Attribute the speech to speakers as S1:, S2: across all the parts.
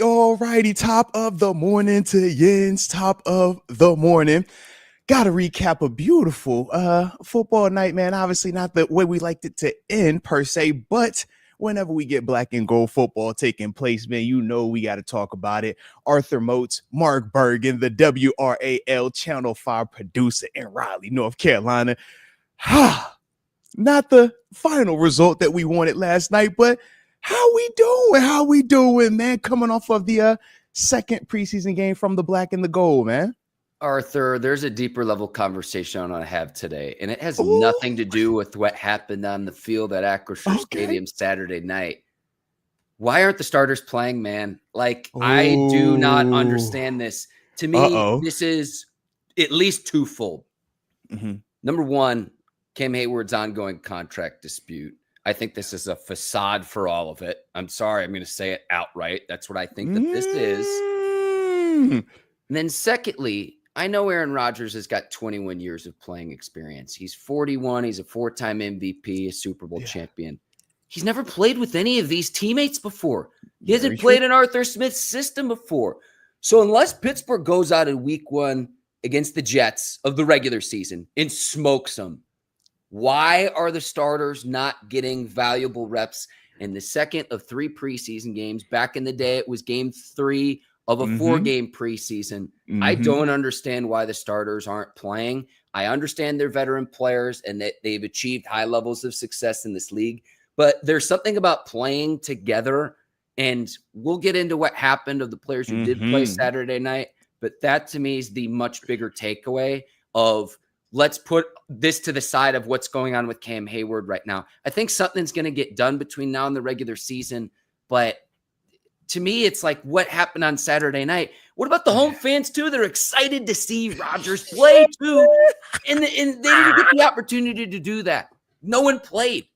S1: all righty. Top of the morning to Yin's top of the morning. Got to recap a beautiful football night, man. Obviously not the way we liked it to end per se, but whenever we get black and gold football taking place, man, you know we got to talk about it. Arthur Moats, Mark Bergin, the WRAL Channel 5 producer in Raleigh, North Carolina. Not the final result that we wanted last night, but how we doing, man? Coming off of the second preseason game from the black and the gold, man.
S2: Arthur, there's a deeper level conversation I want to have today, and it has nothing to do with what happened on the field at Acrisure Stadium Saturday night. Why aren't the starters playing, man? I do not understand this. To me, this is at least twofold. Mm-hmm. Number one, Cam Hayward's ongoing contract dispute. I think this is a facade for all of it. I'm sorry. I'm going to say it outright. That's what I think that this is. And then secondly, I know Aaron Rodgers has got 21 years of playing experience. He's 41. He's a 4-time MVP, a Super Bowl champion. He's never played with any of these teammates before. He hasn't played in Arthur Smith's system before. So unless Pittsburgh goes out in week 1 against the Jets of the regular season and smokes them, why are the starters not getting valuable reps in the second of 3 preseason games? Back in the day, it was game 3 of a 4-game preseason. I don't understand why the starters aren't playing. I understand they're veteran players and that they've achieved high levels of success in this league, but there's something about playing together, and we'll get into what happened of the players who did play Saturday night, but that to me is the much bigger takeaway of let's put this to the side of what's going on with Cam Hayward right now. I think something's going to get done between now and the regular season, but to me, it's like what happened on Saturday night. What about the home fans, too? They're excited to see Rodgers play, too, and they didn't get the opportunity to do that. No one played.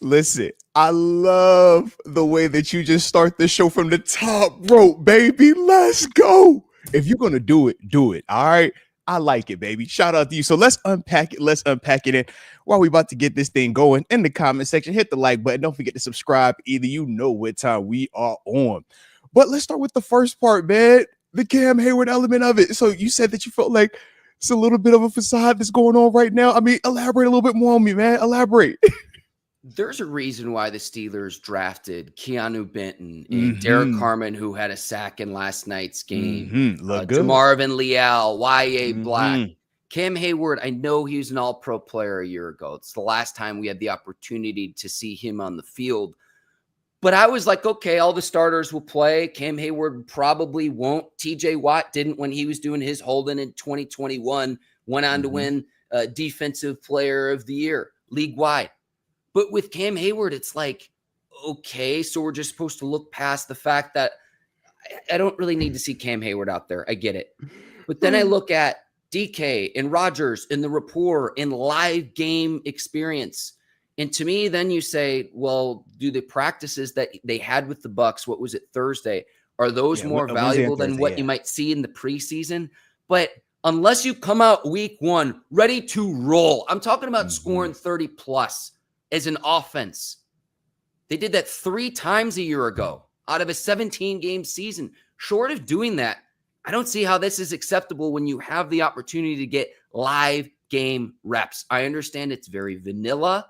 S1: Listen, I love the way that you just start the show from the top rope, baby. Let's go. If you're going to do it, do it. All right. I like it, baby. Shout out to you. So let's unpack it. And while we about to get this thing going, in the comment section, hit the like button. Don't forget to subscribe. Either you know what time we are on. But let's start with the first part, man. The Cam Hayward element of it. So you said that you felt like it's a little bit of a facade that's going on right now. I mean, elaborate a little bit more on me, man. Elaborate.
S2: There's a reason why the Steelers drafted Keanu Benton and Derek Harmon, who had a sack in last night's game. DeMarvin Leal, Y.A. Black. Cam Hayward, I know he was an all-pro player a year ago. It's the last time we had the opportunity to see him on the field. But I was like, okay, all the starters will play. Cam Hayward probably won't. T.J. Watt didn't when he was doing his holding in 2021. Went on to win Defensive Player of the Year, league-wide. But with Cam Hayward, it's like, okay, so we're just supposed to look past the fact that I don't really need to see Cam Hayward out there. I get it. But then I look at DK and Rodgers and the rapport and live game experience. And to me, then you say, well, do the practices that they had with the Bucs, what was it, Thursday, are those more valuable than what you might see in the preseason? But unless you come out week 1 ready to roll, I'm talking about scoring 30 plus. As an offense. They did that 3 times a year ago out of a 17-game season. Short of doing that, I don't see how this is acceptable when you have the opportunity to get live game reps. I understand it's very vanilla.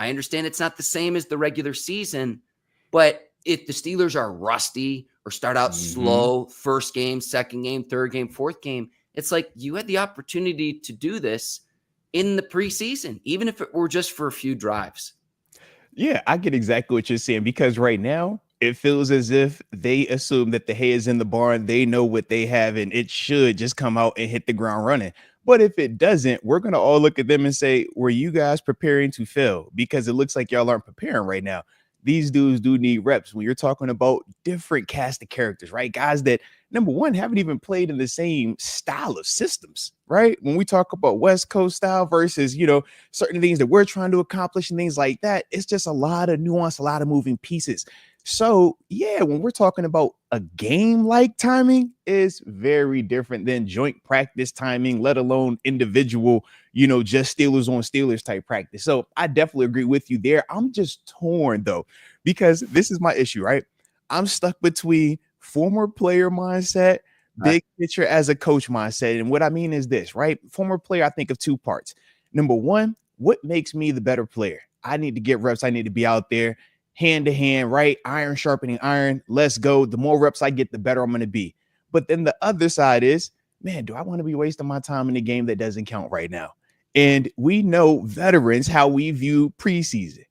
S2: I understand it's not the same as the regular season, but if the Steelers are rusty or start out slow, first game, second game, third game, fourth game, it's like you had the opportunity to do this in the preseason, even if it were just for a few drives.
S1: Yeah, I get exactly what you're saying, because right now it feels as if they assume that the hay is in the barn. They know what they have, and it should just come out and hit the ground running. But if it doesn't, we're going to all look at them and say, were you guys preparing to fail? Because it looks like y'all aren't preparing right now. These dudes do need reps when you're talking about different cast of characters, right? Guys that, number one, haven't even played in the same style of systems, right? When we talk about West Coast style versus, certain things that we're trying to accomplish and things like that, it's just a lot of nuance, a lot of moving pieces. So, yeah, when we're talking about a game-like timing, is very different than joint practice timing, let alone individual, just Steelers on Steelers type practice. So I definitely agree with you there. I'm just torn, though, because this is my issue, right? I'm stuck between former player mindset, big picture as a coach mindset. And what I mean is this, right? Former player, I think of two parts. Number one, what makes me the better player? I need to get reps. I need to be out there hand to hand, right? Iron sharpening iron. Let's go. The more reps I get, the better I'm going to be. But then the other side is, man, do I want to be wasting my time in a game that doesn't count right now? And we know veterans how we view preseason.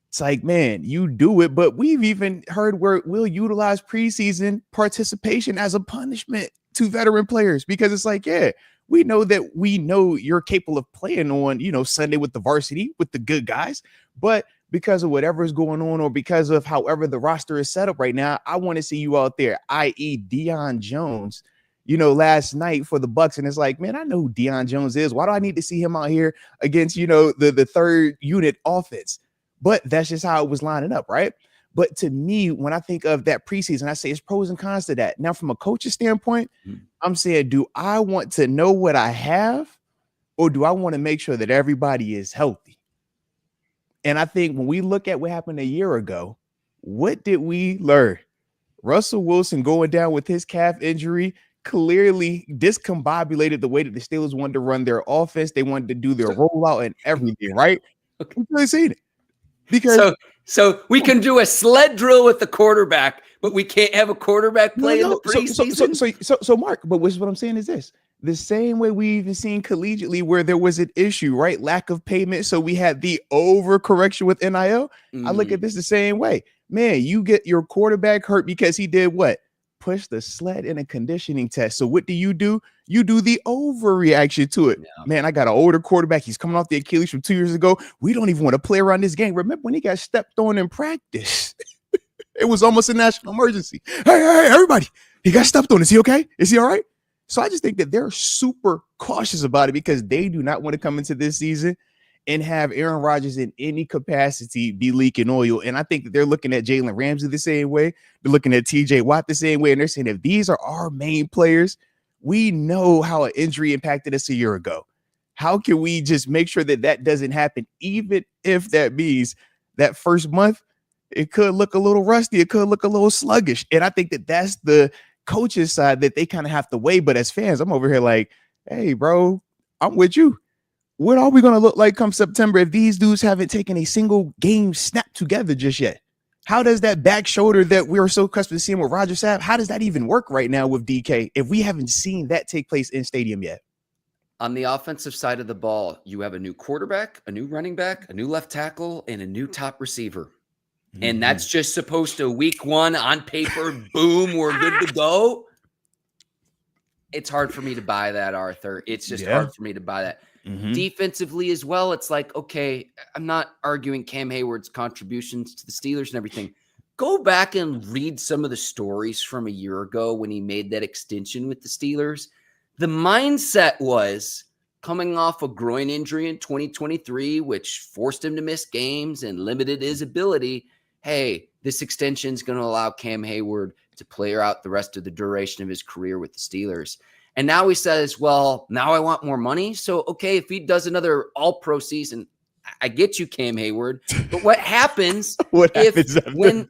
S1: It's like, man, you do it, but we've even heard where we'll utilize preseason participation as a punishment to veteran players because it's like, yeah, we know you're capable of playing on, Sunday with the varsity, with the good guys, but because of whatever is going on or because of however the roster is set up right now, I want to see you out there, i.e. Deion Jones, last night for the Bucs. And it's like, man, I know who Deion Jones is. Why do I need to see him out here against, the third unit offense? But that's just how it was lining up, right? But to me, when I think of that preseason, I say it's pros and cons to that. Now, from a coach's standpoint, I'm saying, do I want to know what I have or do I want to make sure that everybody is healthy? And I think when we look at what happened a year ago, what did we learn? Russell Wilson going down with his calf injury clearly discombobulated the way that the Steelers wanted to run their offense. They wanted to do their rollout and everything, right? We've really seen it. Because
S2: so we can do a sled drill with the quarterback, but we can't have a quarterback play in the preseason.
S1: So Mark, but what I'm saying is this: the same way we even seen collegiately where there was an issue, right? Lack of payment, so we had the overcorrection with NIL. I look at this the same way. Man, you get your quarterback hurt because he did what? Push the sled in a conditioning test. So what do? You do the overreaction to it. Yeah. Man, I got an older quarterback. He's coming off the Achilles from 2 years ago. We don't even want to play around this game. Remember when he got stepped on in practice? It was almost a national emergency. Hey, everybody. He got stepped on. Is he okay? Is he all right? So I just think that they're super cautious about it because they do not want to come into this season and have Aaron Rodgers in any capacity be leaking oil. And I think that they're looking at Jalen Ramsey the same way. They're looking at TJ Watt the same way. And they're saying, if these are our main players, we know how an injury impacted us a year ago. How can we just make sure that that doesn't happen? Even if that means that first month, it could look a little rusty. It could look a little sluggish. And I think that that's the coach's side that they kind of have to weigh. But as fans, I'm over here like, hey, bro, I'm with you. What are we going to look like come September if these dudes haven't taken a single game snap together just yet? How does that back shoulder that we are so accustomed to seeing with Rodgers have, how does that even work right now with DK if we haven't seen that take place in stadium yet?
S2: On the offensive side of the ball, you have a new quarterback, a new running back, a new left tackle, and a new top receiver. Mm-hmm. And that's just supposed to week one on paper, boom, we're good to go. It's hard for me to buy that, Arthur. It's just hard for me to buy that. Mm-hmm. Defensively as well, it's like, okay, I'm not arguing Cam Hayward's contributions to the Steelers and everything. Go back and read some of the stories from a year ago when he made that extension with the Steelers. The mindset was coming off a groin injury in 2023, which forced him to miss games and limited his ability. Hey, this extension is going to allow Cam Hayward to play out the rest of the duration of his career with the Steelers. And now he says, well, now I want more money. So, okay, if he does another all-pro season, I get you, Cam Hayward. But what happens when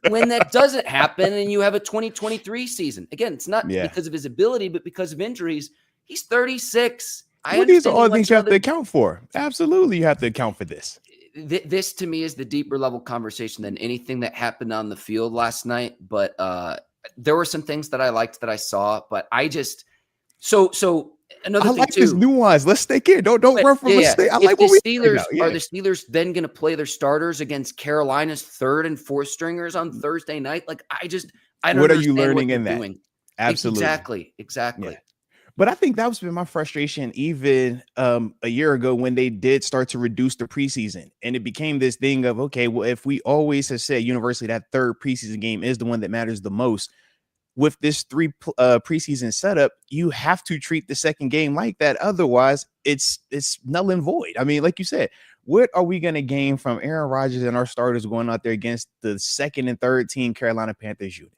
S2: that doesn't happen and you have a 2023 season? Again, it's not because of his ability, but because of injuries. He's 36.
S1: These are all things you have to account for. Absolutely, you have to account for this.
S2: This, to me, is the deeper level conversation than anything that happened on the field last night. But there were some things that I liked that I saw, but I just – So another thing too.
S1: This nuance. Let's stay here. Don't run from the state. I like what we
S2: Steelers are the Steelers then going to play their starters against Carolina's third and fourth stringers on Thursday night? Like I don't.
S1: What are you learning in that? Doing.
S2: Absolutely. Exactly.
S1: Yeah. But I think that was been my frustration even a year ago when they did start to reduce the preseason, and it became this thing of, okay, well, if we always have said universally that third preseason game is the one that matters the most. With this three preseason setup, you have to treat the second game like that. Otherwise, it's null and void. I mean, like you said, what are we going to gain from Aaron Rodgers and our starters going out there against the second and third team Carolina Panthers unit?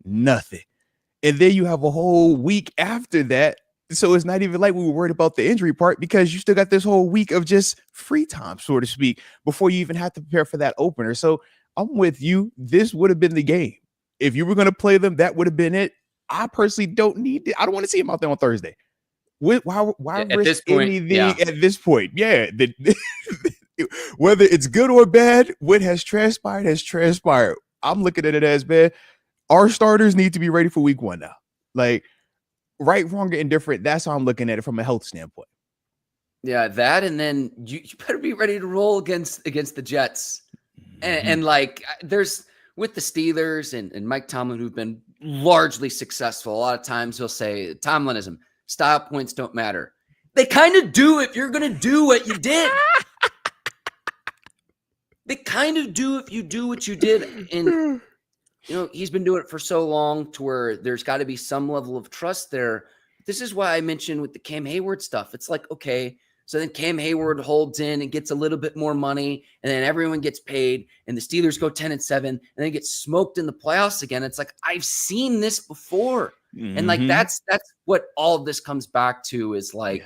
S1: Nothing. And then you have a whole week after that. So it's not even like we were worried about the injury part because you still got this whole week of just free time, so to speak, before you even have to prepare for that opener. So I'm with you. This would have been the game. if you were going to play them, that would have been it. I personally don't need it. I don't want to see him out there on Thursday. Why
S2: At
S1: risk
S2: this point,
S1: anything at this point? Yeah. Whether it's good or bad, what has transpired has transpired. I'm looking at it as, man, our starters need to be ready for week 1 now. Like, right, wrong, or indifferent. That's how I'm looking at it from a health standpoint.
S2: Yeah, that, and then you better be ready to roll against the Jets. And like, there's with the Steelers and Mike Tomlin, who've been largely successful. A lot of times he'll say Tomlinism, style points don't matter. They kind of do if you're going to do what you did. They kind of do if you do what you did. And, you know, he's been doing it for so long to where there's got to be some level of trust there. This is why I mentioned with the Cam Hayward stuff. It's like, okay, so then Cam Hayward holds in and gets a little bit more money, and then everyone gets paid, and the Steelers go 10-7, and then get smoked in the playoffs again. It's like, I've seen this before. And like, that's what all of this comes back to is like,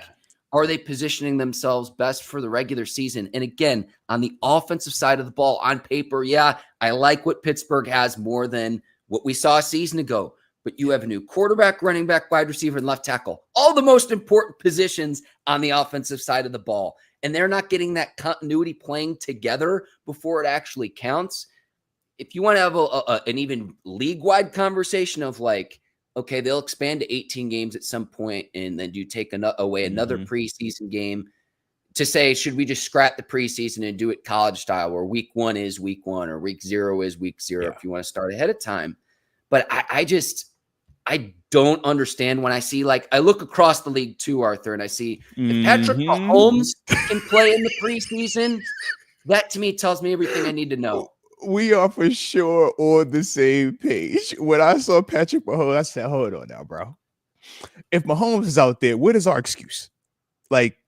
S2: are they positioning themselves best for the regular season? And again, on the offensive side of the ball, on paper, yeah, I like what Pittsburgh has more than what we saw a season ago. But you have a new quarterback, running back, wide receiver, and left tackle. All the most important positions on the offensive side of the ball. And they're not getting that continuity playing together before it actually counts. If you want to have an even league-wide conversation of like, okay, they'll expand to 18 games at some point, and then you take away another preseason game to say, should we just scrap the preseason and do it college style, where week 1 is week 1 or week 0 is week 0 if you want to start ahead of time. But I don't understand when I see, like, I look across the league too, Arthur, and I see if Patrick Mahomes can play in the preseason, that to me tells me everything I need to know.
S1: We are for sure on the same page. When I saw Patrick Mahomes, I said, hold on now, bro. If Mahomes is out there, what is our excuse? Like,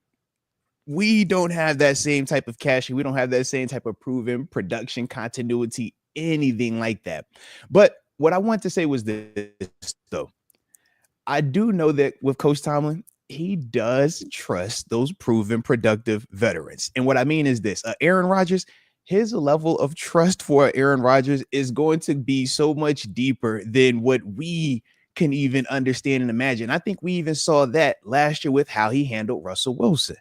S1: we don't have that same type of cashing. We don't have that same type of proven production continuity, anything like that. But what I want to say was this, though. I do know that with Coach Tomlin, he does trust those proven productive veterans. And what I mean is this, Aaron Rodgers, his level of trust for Aaron Rodgers is going to be so much deeper than what we can even understand and imagine. I think we even saw that last year with how he handled Russell Wilson.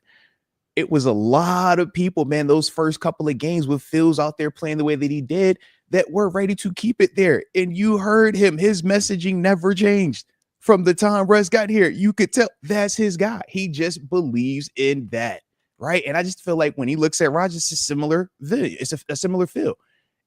S1: It was a lot of people, man, those first couple of games with Fields out there playing the way that he did, that were ready to keep it there. And you heard him. His messaging never changed from the time Russ got here. You could tell that's his guy. He just believes in that, right? And I just feel like when he looks at Rodgers, it's a similar feel.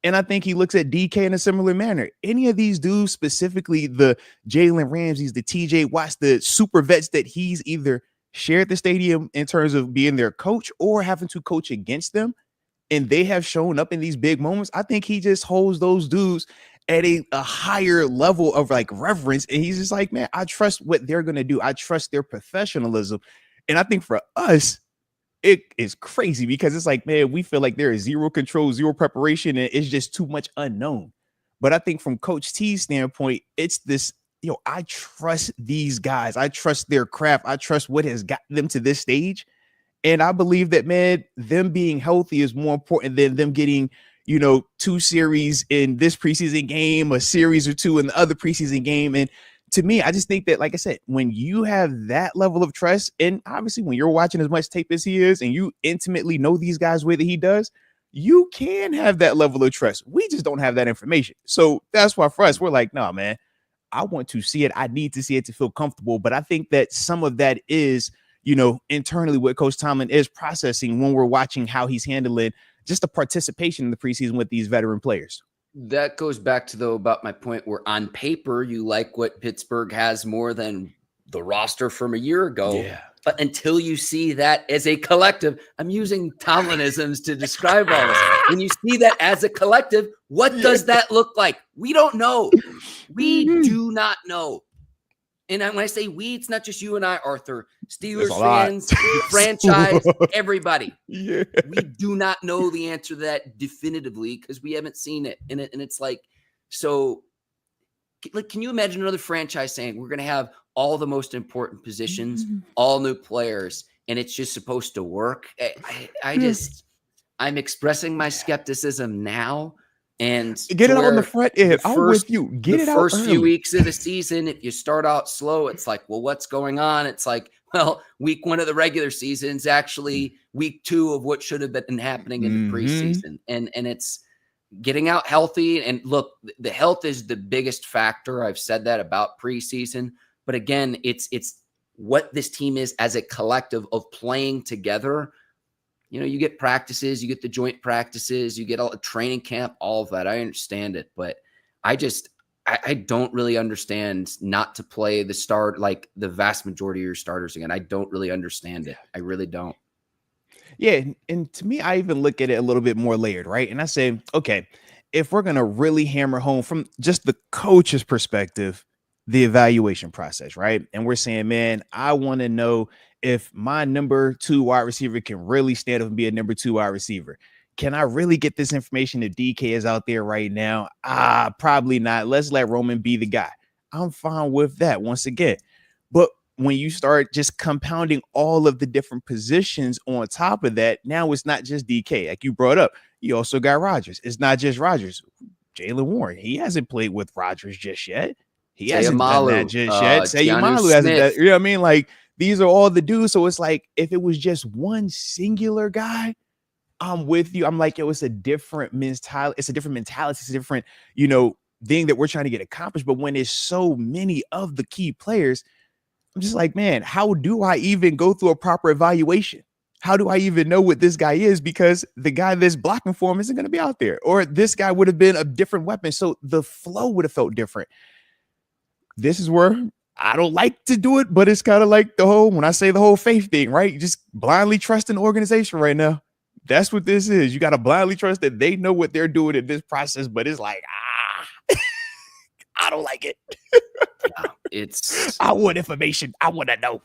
S1: And I think he looks at DK in a similar manner. Any of these dudes, specifically the Jalen Ramseys, the TJ Watts, the super vets that he's either shared the stadium in terms of being their coach or having to coach against them, and they have shown up in these big moments, I think he just holds those dudes at a higher level of like reverence. And he's just like, man, I trust what they're going to do. I trust their professionalism. And I think for us, it is crazy because it's like, man, we feel like there is zero control, zero preparation, and it's just too much unknown. But I think from Coach T's standpoint, it's this, I trust these guys. I trust their craft. I trust what has gotten them to this stage. And I believe that, man, them being healthy is more important than them getting, 2 series in this preseason game, a series or 2 in the other preseason game. And to me, I just think that, like I said, when you have that level of trust, and obviously when you're watching as much tape as he is, and you intimately know these guys the way that he does, you can have that level of trust. We just don't have that information. So that's why for us, we're like, no, man, I want to see it. I need to see it to feel comfortable. But I think that some of that is, internally what Coach Tomlin is processing when we're watching how he's handling just the participation in the preseason with these veteran players.
S2: That goes back to, though, about my point where on paper, you like what Pittsburgh has more than the roster from a year ago.
S1: Yeah.
S2: But until you see that as a collective, I'm using Tomlinisms to describe all this. When you see that as a collective, what does that look like? We don't know. We do not know. And when I say we, it's not just you and I, Arthur. Steelers fans, the franchise, everybody.
S1: Yeah.
S2: We do not know the answer to that definitively because we haven't seen it. And it's like, so like, can you imagine another franchise saying we're going to have all the most important positions, all new players, and it's just supposed to work? I'm expressing my skepticism now And
S1: Get
S2: to
S1: it out on the
S2: where
S1: front end. I'm with you.
S2: the
S1: Get it out
S2: first few
S1: early.
S2: weeks of the season, if you start out slow, it's like, well, what's going on? It's like, well, week 1 of the regular season is actually week 2 of what should have been happening in the preseason. And it's getting out healthy. And look, the health is the biggest factor. I've said that about preseason. But again, it's what this team is as a collective of playing together. You know, you get practices, you get the joint practices, you get a training camp, all of that. I understand it, but I don't really understand not to play like the vast majority of your starters again. I don't really understand it. I really don't.
S1: Yeah, and to me, I even look at it a little bit more layered, right? And I say, okay, if we're gonna really hammer home from just the coach's perspective, the evaluation process, right? And we're saying, man, I want to know if my number 2 wide receiver can really stand up and be a number 2 wide receiver. Can I really get this information if DK is out there right now? Probably not. Let's let Roman be the guy. I'm fine with that once again. But when you start just compounding all of the different positions on top of that, now it's not just DK. Like you brought up, you also got Rodgers. It's not just Rodgers. Jalen Warren, he hasn't played with Rodgers just yet. He hasn't done that
S2: Sayamalu,
S1: just yet.
S2: Keanu
S1: Sayamalu hasn't done,
S2: Smith.
S1: you know what I mean? Like these are all the dudes. So it's like if it was just one singular guy, I'm with you. I'm like, yo, it's a different mentality. It's a different mentality. It's a different, thing that we're trying to get accomplished. But when there's so many of the key players, I'm just like, man, how do I even go through a proper evaluation? How do I even know what this guy is? Because the guy that's blocking for him isn't going to be out there, or this guy would have been a different weapon. So the flow would have felt different. This is where I don't like to do it, but it's kind of like when I say the whole faith thing, right? You just blindly trust an organization right now. That's what this is. You got to blindly trust that they know what they're doing in this process, but it's like, I don't like it. I want information. I want to know.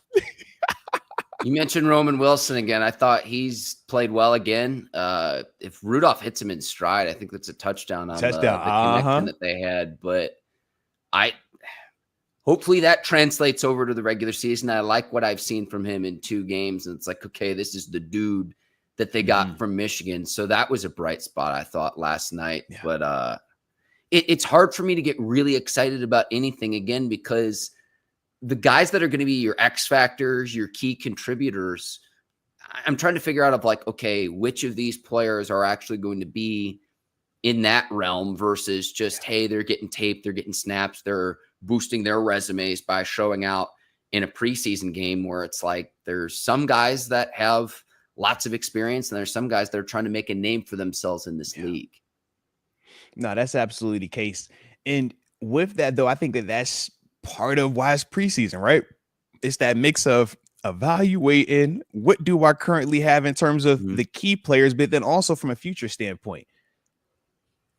S2: You mentioned Roman Wilson again. I thought he's played well again. If Rudolph hits him in stride, I think that's a touchdown on the connection that they had. But hopefully that translates over to the regular season. I like what I've seen from him in 2 games. And it's like, okay, this is the dude that they got from Michigan. So that was a bright spot, I thought, last night. Yeah. But it's hard for me to get really excited about anything again, because the guys that are going to be your X factors, your key contributors, I'm trying to figure out okay, which of these players are actually going to be in that realm versus just, hey, they're getting tape, they're getting snaps, they're boosting their resumes by showing out in a preseason game, where it's like there's some guys that have lots of experience and there's some guys that are trying to make a name for themselves in this league.
S1: No, that's absolutely the case. And with that, though, I think that that's part of why it's preseason, right? It's that mix of evaluating what do I currently have in terms of the key players, but then also from a future standpoint.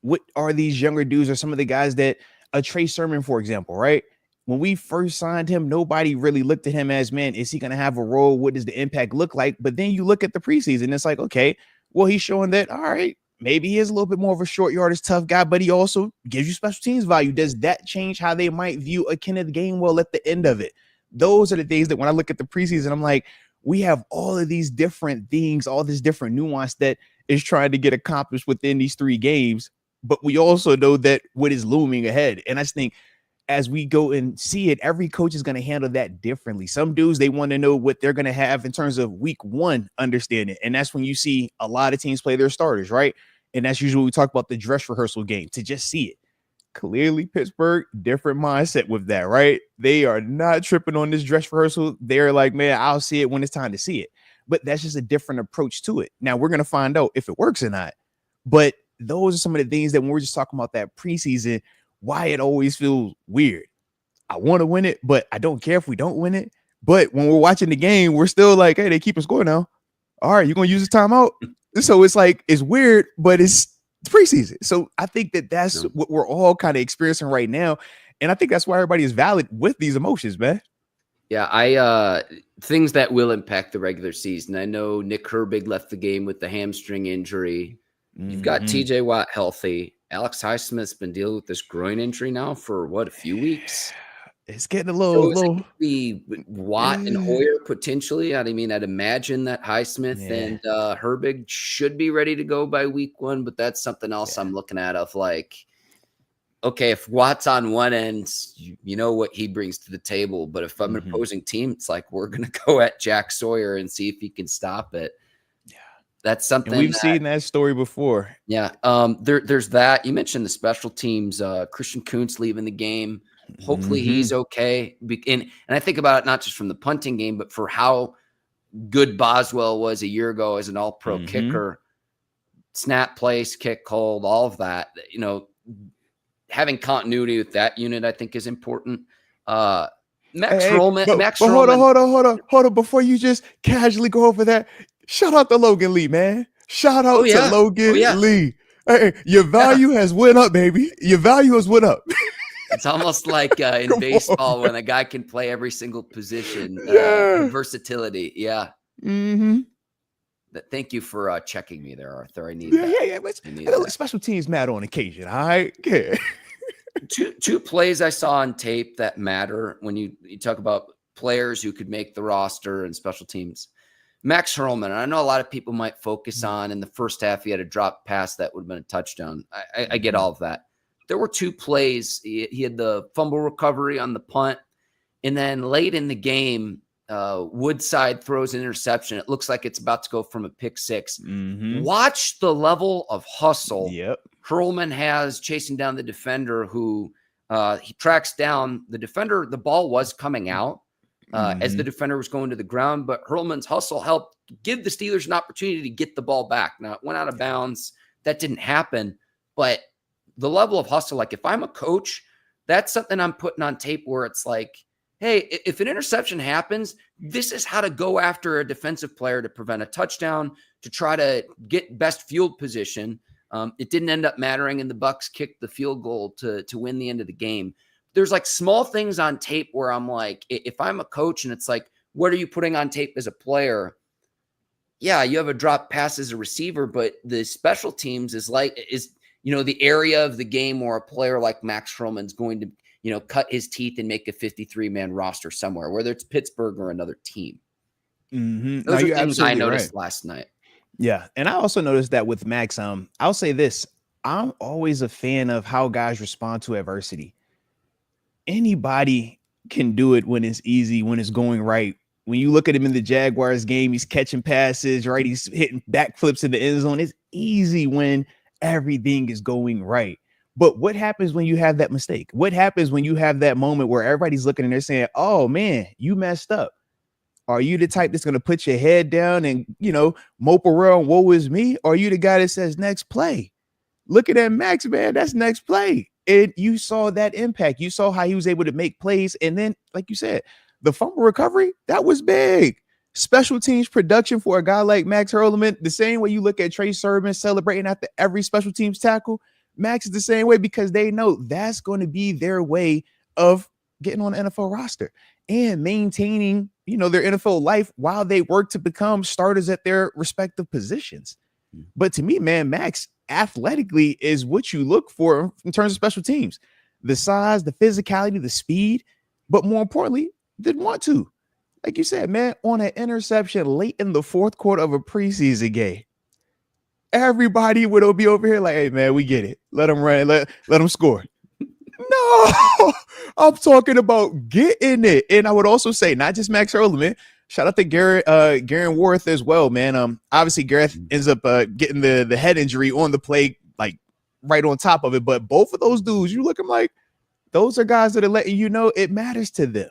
S1: What are these younger dudes or some of the guys that Trey Sermon, for example, right? When we first signed him, nobody really looked at him as, man, is he going to have a role? What does the impact look like? But then you look at the preseason, it's like, okay, well, he's showing that, all right, maybe he is a little bit more of a short yardage tough guy, but he also gives you special teams value. Does that change how they might view a Kenneth Gainwell at the end of it? Those are the things that when I look at the preseason, I'm like, we have all of these different things, all this different nuance that is trying to get accomplished within these 3 games. But we also know that what is looming ahead. And I just think as we go and see it, every coach is going to handle that differently. Some dudes, they want to know what they're going to have in terms of week 1 understanding. And that's when you see a lot of teams play their starters, right? And that's usually we talk about the dress rehearsal game to just see it. Clearly, Pittsburgh, different mindset with that, right? They are not tripping on this dress rehearsal. They're like, man, I'll see it when it's time to see it. But that's just a different approach to it. Now, we're going to find out if it works or not. But those are some of the things that when we're just talking about that preseason, why it always feels weird. I want to win it, but I don't care if we don't win it. But when we're watching the game, we're still like, hey, they keep us score now. All right, you're going to use the timeout? So it's like, it's weird, but it's preseason. So I think that that's what we're all kind of experiencing right now. And I think that's why everybody is valid with these emotions, man.
S2: Yeah, things that will impact the regular season. I know Nick Herbig left the game with the hamstring injury. You've got TJ Watt healthy. Alex Highsmith's been dealing with this groin injury now for a few weeks?
S1: It's getting a
S2: So is it
S1: little.
S2: gonna be Watt and Hoyer potentially? I mean, I'd imagine that Highsmith
S1: Yeah.
S2: and Herbig should be ready to go by week 1, but that's something else
S1: Yeah.
S2: I'm looking at of like, okay, if Watt's on one end, you know what he brings to the table. But if I'm an
S1: Mhm.
S2: opposing team, it's like we're gonna go at Jack Sawyer and see if he can stop it.
S1: Yeah.
S2: That's
S1: And
S2: something
S1: we've
S2: that,
S1: seen that story before.
S2: yeah. There's that. You mentioned the special teams. Christian Kuntz leaving the game. Hopefully he's
S1: Mhm.
S2: okay. And I think about it not just from the punting game, but for how good Boswell was a year ago as an all-pro
S1: Mhm.
S2: kicker. Snap, place, kick, hold, all of that. Having continuity with that unit, I think, is important. Max
S1: Hey,
S2: Roman,
S1: but
S2: Max
S1: hold on,
S2: Roman.
S1: hold on. Before you just casually go over that, shout out to Logan Lee, man. Shout
S2: Oh
S1: out to
S2: yeah, oh
S1: Logan
S2: yeah,
S1: Lee. Hey, your
S2: yeah.
S1: value has went up, baby. Your value has went up.
S2: It's almost like in
S1: Come on,
S2: baseball
S1: man.
S2: when a guy can play every single position. The
S1: Yeah.
S2: versatility, yeah.
S1: Mm-hmm.
S2: Thank you for checking me there, Arthur. I need
S1: Yeah,
S2: that.
S1: yeah, yeah.
S2: I
S1: Hey,
S2: need
S1: look,
S2: that.
S1: special teams matter on occasion. All right. Yeah.
S2: Two plays I saw on tape that matter when you talk about players who could make the roster and special teams. Max Hurlman, I know a lot of people might focus on in the first half, he had a drop pass that would have been a touchdown. I get all of that. There were 2 plays. He had the fumble recovery on the punt, and then late in the game, Woodside throws an interception. It looks like it's about to go from a pick 6.
S1: Mm-hmm.
S2: Watch the level of hustle
S1: Yep.
S2: Hurlman has chasing down the defender who he tracks down the defender. The ball was coming out as the defender was going to the ground, but Hurlman's hustle helped give the Steelers an opportunity to get the ball back. Now, it went out of bounds. That didn't happen. But the level of hustle, like if I'm a coach, that's something I'm putting on tape where it's like, hey, if an interception happens, this is how to go after a defensive player to prevent a touchdown, to try to get best field position. It didn't end up mattering, and the Bucs kicked the field goal to win the end of the game. There's like small things on tape where I'm like, if I'm a coach and it's like, what are you putting on tape as a player? Yeah, you have a drop pass as a receiver, but the special teams is the area of the game where a player like Max Schroman's going to, cut his teeth and make a 53-man roster somewhere, whether it's Pittsburgh or another team.
S1: Mm-hmm. No,
S2: Those are
S1: you're
S2: things I
S1: absolutely right.
S2: noticed last night.
S1: Yeah. And I also noticed that with Max, I'll say this. I'm always a fan of how guys respond to adversity. Anybody can do it when it's easy, when it's going right. When you look at him in the Jaguars game, he's catching passes, right? He's hitting backflips in the end zone. It's easy when everything is going right. But what happens when you have that mistake? What happens when you have that moment where everybody's looking and they're saying, oh man, you messed up? Are you the type that's going to put your head down and, mope around, woe is me? Or are you the guy that says next play? Look at that Max, man. That's next play. And you saw that impact. You saw how he was able to make plays. And then, like you said, the fumble recovery, that was big. Special teams production for a guy like Max Hurlman, the same way you look at Trey Sermon celebrating after every special teams tackle, Max is the same way because they know that's going to be their way of getting on the NFL roster and maintaining, their NFL life while they work to become starters at their respective positions. But to me, man, Max athletically is what you look for in terms of special teams. The size, the physicality, the speed, but more importantly, didn't want to. Like you said, man, on an interception late in the 4th quarter of a preseason game, everybody would be over here like, hey, man, we get it. Let them run. Let them score. No, I'm talking about getting it. And I would also say, not just Max Hurlman, shout out to Garrett Worth as well, man. Obviously Garrett ends up getting the head injury on the play, like right on top of it. But both of those dudes, you look at them like those are guys that are letting you know it matters to them.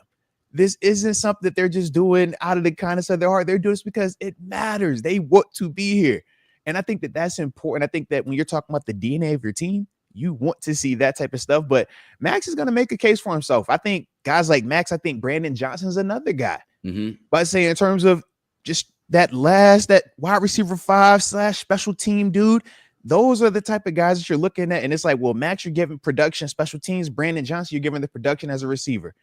S1: This isn't something that they're just doing out of the kindness of their heart. They're doing this because it matters. They want to be here. And I think that that's important. I think that when you're talking about the DNA of your team, you want to see that type of stuff. But Max is going to make a case for himself. I think guys like Max, I think Brandon Johnson's another guy. But I say in terms of just that wide receiver 5/ special team dude, those are the type of guys that you're looking at. And it's like, well, Max, you're giving production, special teams. Brandon Johnson, you're giving the production as a receiver.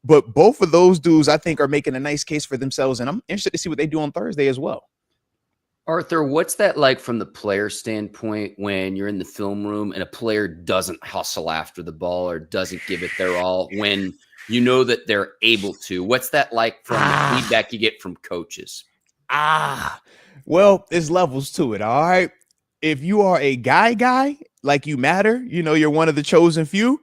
S1: But both of those dudes, I think, are making a nice case for themselves. And I'm interested to see what they do on Thursday as well.
S2: Arthur, what's that like from the player standpoint when you're in the film room and a player doesn't hustle after the ball or doesn't give it their all when You know that they're able to. What's that like from the feedback you get from coaches?
S1: Well, there's levels to it. All right. If you are a guy, like you matter, you're one of the chosen few.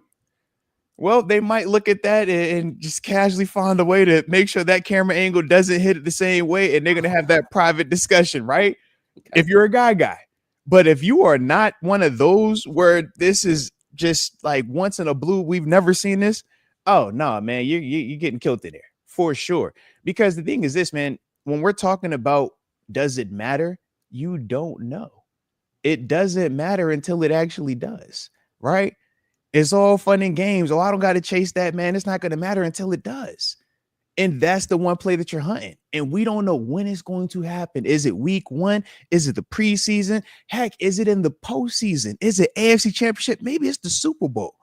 S1: Well, they might look at that and just casually find a way to make sure that camera angle doesn't hit it the same way. And they're going to have that private discussion, right? Okay. If you're a guy. But if you are not one of those where this is just like once in a blue, we've never seen this. Oh, no, man, you're getting killed in there for sure. Because the thing is this, man, when we're talking about does it matter? You don't know. It doesn't matter until it actually does, right? It's all fun and games. Oh, I don't got to chase that, man. It's not going to matter until it does. And that's the one play that you're hunting. And we don't know when it's going to happen. Is it week 1? Is it the preseason? Heck, is it in the postseason? Is it AFC Championship? Maybe it's the Super Bowl.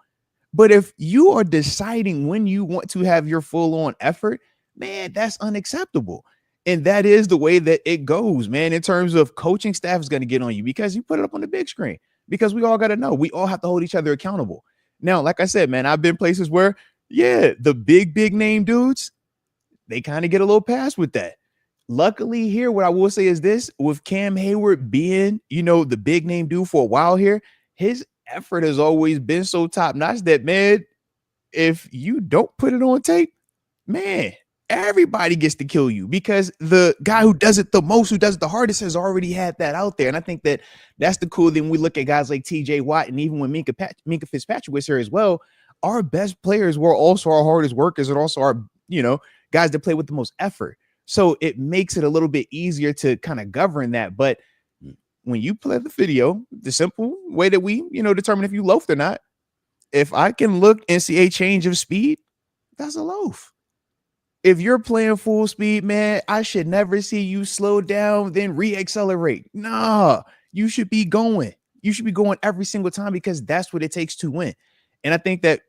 S1: But if you are deciding when you want to have your full-on effort, man, that's unacceptable. And that is the way that it goes, man, in terms of coaching staff is going to get on you because you put it up on the big screen. Because we all got to know. We all have to hold each other accountable. Now, like I said, man, I've been places where, the big name dudes, they kind of get a little pass with that. Luckily here, what I will say is this, with Cam Hayward being, the big name dude for a while here, his effort has always been so top notch that, man, if you don't put it on tape, man, everybody gets to kill you because the guy who does it the most, who does it the hardest, has already had that out there. And I think that that's the cool thing. We look at guys like TJ Watt, and even when Minka Fitzpatrick was here as well, our best players were also our hardest workers and also our, guys that play with the most effort. So it makes it a little bit easier to kind of govern that. But when you play the video, the simple way that we, determine if you loafed or not, if I can look and see a change of speed, that's a loaf. If you're playing full speed, man, I should never see you slow down, then re-accelerate. Nah, you should be going. You should be going every single time because that's what it takes to win. And I think that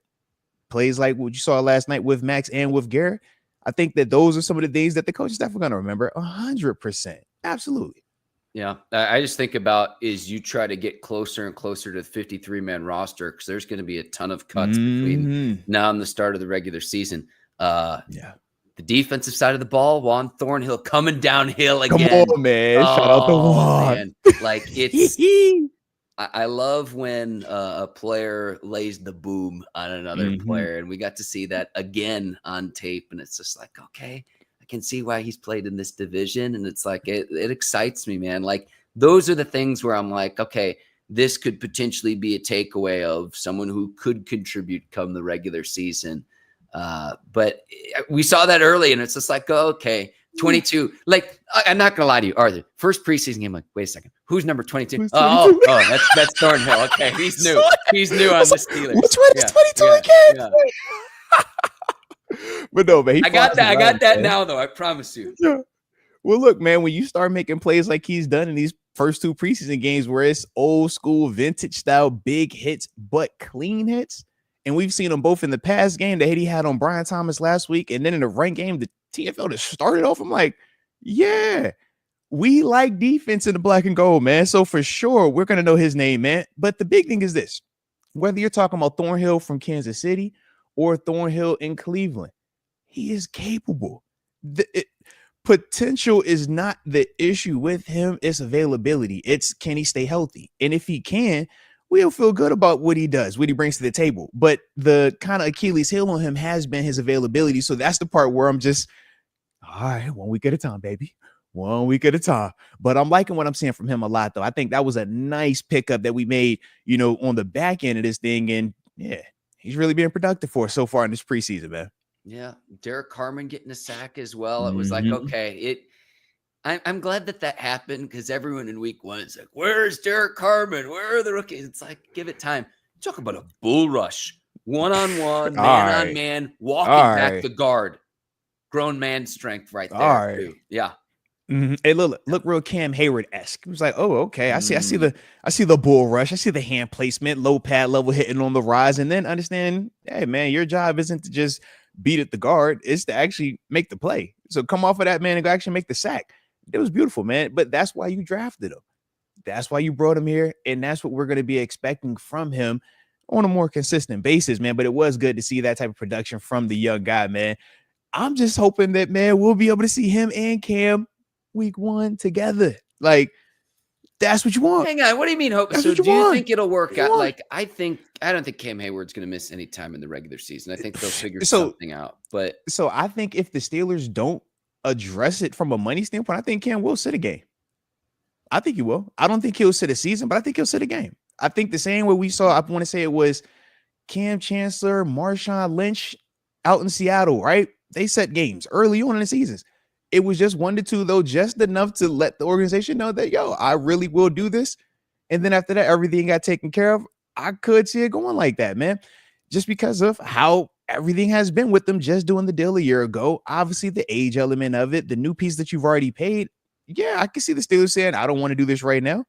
S1: plays like what you saw last night with Max and with Garrett, I think that those are some of the things that the coaches definitely going to remember 100%. Absolutely.
S2: Yeah. I just think about is you try to get closer and closer to the 53-man roster because there's going to be a ton of cuts between now and the start of the regular season. The defensive side of the ball, Juan Thornhill coming downhill again.
S1: Come on, man. Shout out to Juan.
S2: Man. Like it's I love when a player lays the boom on another player, and we got to see that again on tape. And it's just like, okay, I can see why he's played in this division. And it's like, it excites me, man. Like those are the things where I'm like, okay, this could potentially be a takeaway of someone who could contribute come the regular season. But we saw that early, and it's just like, oh, okay, 22. Like, I'm not gonna lie to you, Arthur. First preseason game, like, wait a second, who's number 22? Oh, that's Thornhill. Okay, he's new. He's new on the Steelers.
S1: Which one is 22 again? Yeah. But no, man,
S2: I got that now, though. I promise you.
S1: Yeah. Well, look, man, when you start making plays like he's done in these first 2 preseason games, where it's old school, vintage style, big hits, but clean hits. And we've seen them both in the past game, the hit he had on Brian Thomas last week, and then in the ranked game, the TFL just started off. I'm like, yeah, we like defense in the black and gold, man. So for sure, we're going to know his name, man. But the big thing is this, whether you're talking about Thornhill from Kansas City or Thornhill in Cleveland, he is capable. Potential is not the issue with him. It's availability. It's can he stay healthy? And if he can, we'll feel good about what he does, what he brings to the table. But the kind of Achilles heel on him has been his availability. So that's the part where I'm just, all right, 1 week at a time, baby. 1 week at a time. But I'm liking what I'm seeing from him a lot, though. I think that was a nice pickup that we made, on the back end of this thing. And yeah, he's really being productive for us so far in this preseason, man.
S2: Yeah. Derek Carman getting a sack as well. It was like, okay, I'm glad that happened because everyone in week 1 is like, where's Derek Carman? Where are the rookies? It's like, give it time. Talk about a bull rush. One-on-one, man-on-man, walking back the guard. Grown man strength right there. Too. Yeah.
S1: Hey, look real Cam Hayward-esque. It was like, oh, okay. I see the bull rush. I see the hand placement, low pad level hitting on the rise. And then understand, hey, man, your job isn't to just beat at the guard. It's to actually make the play. So come off of that, man, and go actually make the sack. It was beautiful, man. But that's why you drafted him. That's why you brought him here. And that's what we're going to be expecting from him on a more consistent basis, man. But it was good to see that type of production from the young guy, man. I'm just hoping that, man, we'll be able to see him and Cam week 1 together. Like, that's what you want.
S2: Hang on. What do you mean hope?
S1: That's
S2: So
S1: what you
S2: do you
S1: want.
S2: think it'll work
S1: What you
S2: out?
S1: want.
S2: Like, I don't think Cam Hayward's going to miss any time in the regular season. I think they'll figure
S1: So-
S2: something out. But
S1: So I think if the Steelers don't address it from a money standpoint, I think Cam will sit a game. I think he will. I don't think he'll sit a season, but I think he'll sit a game. I think the same way we saw, I want to say it was Cam Chancellor, Marshawn Lynch out in Seattle, right? They set games early on in the seasons. It was just 1 to 2, though, just enough to let the organization know that, yo, I really will do this. And then after that, everything got taken care of. I could see it going like that, man, just because of how everything has been with them just doing the deal a year ago. Obviously, the age element of it, the new piece that you've already paid. Yeah, I can see the Steelers saying, I don't want to do this right now.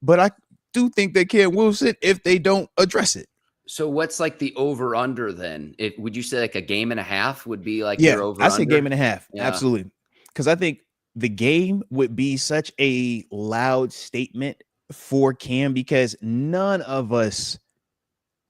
S1: But I do think that Cam will sit if they don't address it.
S2: so what's like the over under then? Would you say like a game and a half would be like
S1: Yeah,
S2: your over?
S1: I say game and a half.
S2: Yeah.
S1: Absolutely. Because I think the game would be such a loud statement for Cam because none of us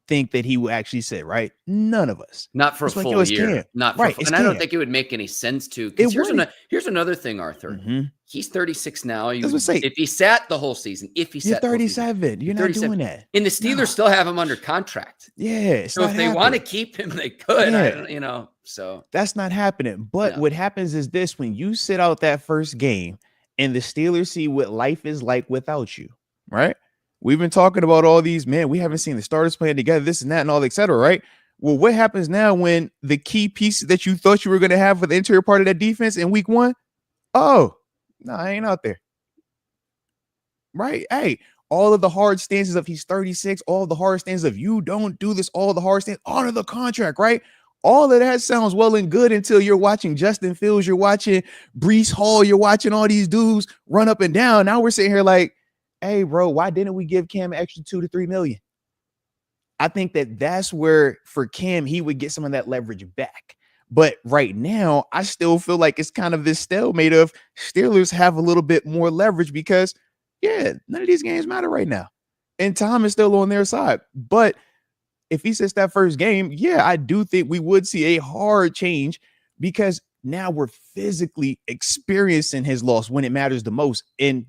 S1: think that he will actually sit, right? None of us.
S2: Not for
S1: It's
S2: a
S1: like,
S2: full
S1: yo, it's
S2: year.
S1: Cam.
S2: Not for
S1: Right,
S2: full,
S1: it's
S2: and I don't
S1: Cam.
S2: think it would make any sense to.
S1: It
S2: Because
S1: wouldn't.
S2: here's another thing, Arthur.
S1: Mhm.
S2: He's 36 now.
S1: That's what I say.
S2: If he sat the whole season,
S1: You're
S2: the whole season,
S1: 37. You're not
S2: 37.
S1: doing that.
S2: And the Steelers
S1: No.
S2: still have him under contract.
S1: Yeah, it's
S2: So
S1: not
S2: if they want to
S1: happening.
S2: keep him, they could.
S1: Yeah.
S2: So
S1: That's not happening. But
S2: Yeah.
S1: what happens is this: when you sit out that first game and the Steelers see what life is like without you, right? We've been talking about all these, man, we haven't seen the starters playing together, this and that, and all, et cetera, right? Well, what happens now when the key pieces that you thought you were going to have for the interior part of that defense in week 1? Oh, no, I ain't out there. Right? Hey, all of the hard stances of he's 36, all the hard stances of you don't do this, all the hard stances, honor the contract, right? All of that sounds well and good until you're watching Justin Fields, you're watching Breece Hall, you're watching all these dudes run up and down. Now we're sitting here like, hey, bro, why didn't we give Cam an extra 2 to 3 million? I think that that's where for Cam, he would get some of that leverage back. But right now, I still feel like it's kind of this stalemate of Steelers have a little bit more leverage because, yeah, none of these games matter right now. And time is still on their side. But if he sits that first game, yeah, I do think we would see a hard change because now we're physically experiencing his loss when it matters the most. And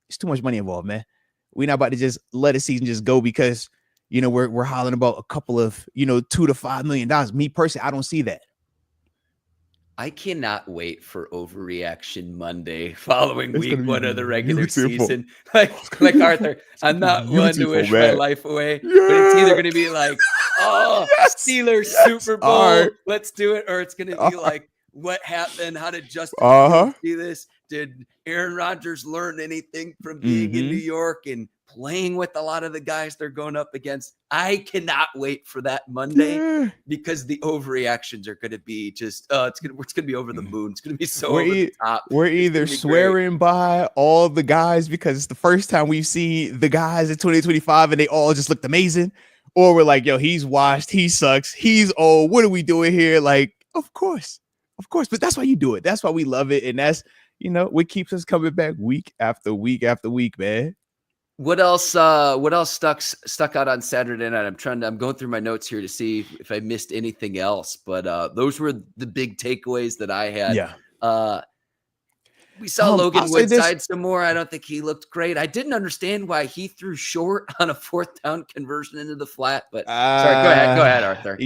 S1: it's too much money involved, man. We're not about to just let a season just go because, we're hollering about a couple of, $2 to $5 million. Me personally, I don't see that.
S2: I cannot wait for overreaction Monday following
S1: It's
S2: week
S1: gonna be
S2: 1 of the regular
S1: beautiful.
S2: season. Like Arthur, I'm not one to
S1: beautiful,
S2: wish my
S1: man.
S2: life away, but it's either going to be like, oh,
S1: Yes,
S2: Steelers
S1: yes,
S2: Super Bowl,
S1: all right.
S2: let's do it, or it's going to be
S1: All right.
S2: like, what happened? How did Justin
S1: Uh-huh.
S2: Fields see this? Did Aaron Rodgers learn anything from being in New York and playing with a lot of the guys they're going up against? I cannot wait for that Monday
S1: Yeah.
S2: because the overreactions are going to be just it's going to be over the moon. It's going to be so
S1: We're
S2: over
S1: e-
S2: the top.
S1: We're
S2: It's
S1: either
S2: gonna be great.
S1: swearing by all the guys because it's the first time we've seen the guys in 2025 and they all just looked amazing, or we're like, yo, he's washed, he sucks, he's old. What are we doing here? Like, of course, but that's why you do it. That's why we love it, and that's what keeps us coming back week after week after week, man.
S2: What else stuck out on Saturday night? I'm going through my notes here to see if I missed anything else, but those were the big takeaways that I had.
S1: Yeah.
S2: We saw Logan
S1: I'll say this-
S2: Woodside some more. I don't think he looked great. I didn't understand why he threw short on a 4th down conversion into the flat, but sorry, go ahead, Arthur.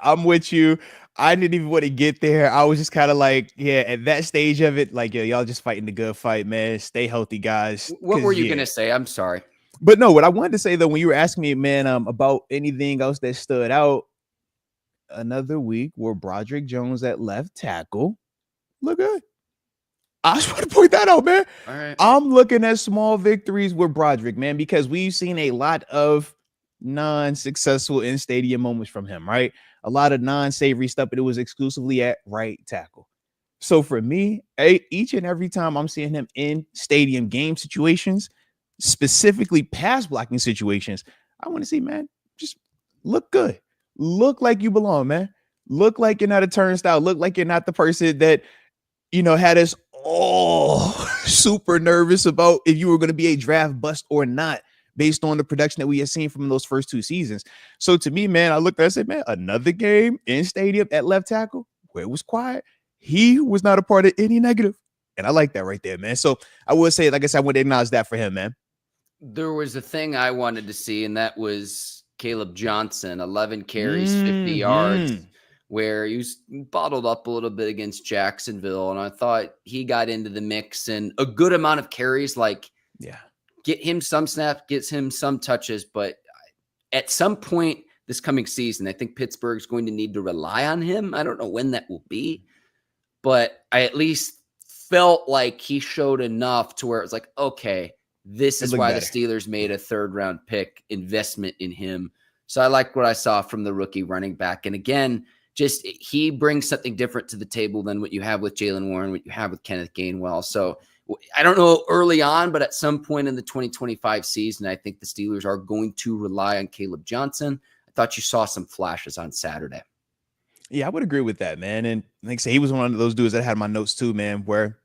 S1: I'm with you. I didn't even want to get there. I was just kind of like, yeah, at that stage of it, like, yo, y'all just fighting the good fight, man. Stay healthy, guys.
S2: What were you going to say? I'm sorry.
S1: But no, what I wanted to say, though, when you were asking me, man, about anything else that stood out, another week where Broderick Jones at left tackle look good. I just want to point that out, man.
S2: All right.
S1: I'm looking at small victories with Broderick, man, because we've seen a lot of non-successful in-stadium moments from him, right? A lot of non-savory stuff, but it was exclusively at right tackle. So for me, each and every time I'm seeing him in stadium game situations, specifically pass blocking situations, I want to see, man, just look good. Look like you belong, man. Look like you're not a turnstile. Look like you're not the person that, had us all super nervous about if you were going to be a draft bust or not based on the production that we have seen from those first 2 seasons. So to me, man, I looked at it and said, man, another game in stadium at left tackle where it was quiet. He was not a part of any negative. And I like that right there, man. So I would say, like I said, I want to acknowledge that for him, man.
S2: There was a thing I wanted to see, and that was Caleb Johnson, 11 carries, 50 yards, where he was bottled up a little bit against Jacksonville. And I thought he got into the mix and a good amount of carries, like get him some snaps, gets him some touches. But at some point this coming season, I think Pittsburgh's going to need to rely on him. I don't know when that will be, but I at least felt like he showed enough to where it was like, okay, this is why the Steelers made a 3rd-round pick investment in him. So I like what I saw from the rookie running back. And again, just he brings something different to the table than what you have with Jaylen Warren, what you have with Kenneth Gainwell. So I don't know early on, but at some point in the 2025 season, I think the Steelers are going to rely on Caleb Johnson. I thought you saw some flashes on Saturday.
S1: Yeah, I would agree with that, man. And like I say, he was one of those dudes that had my notes too, man, where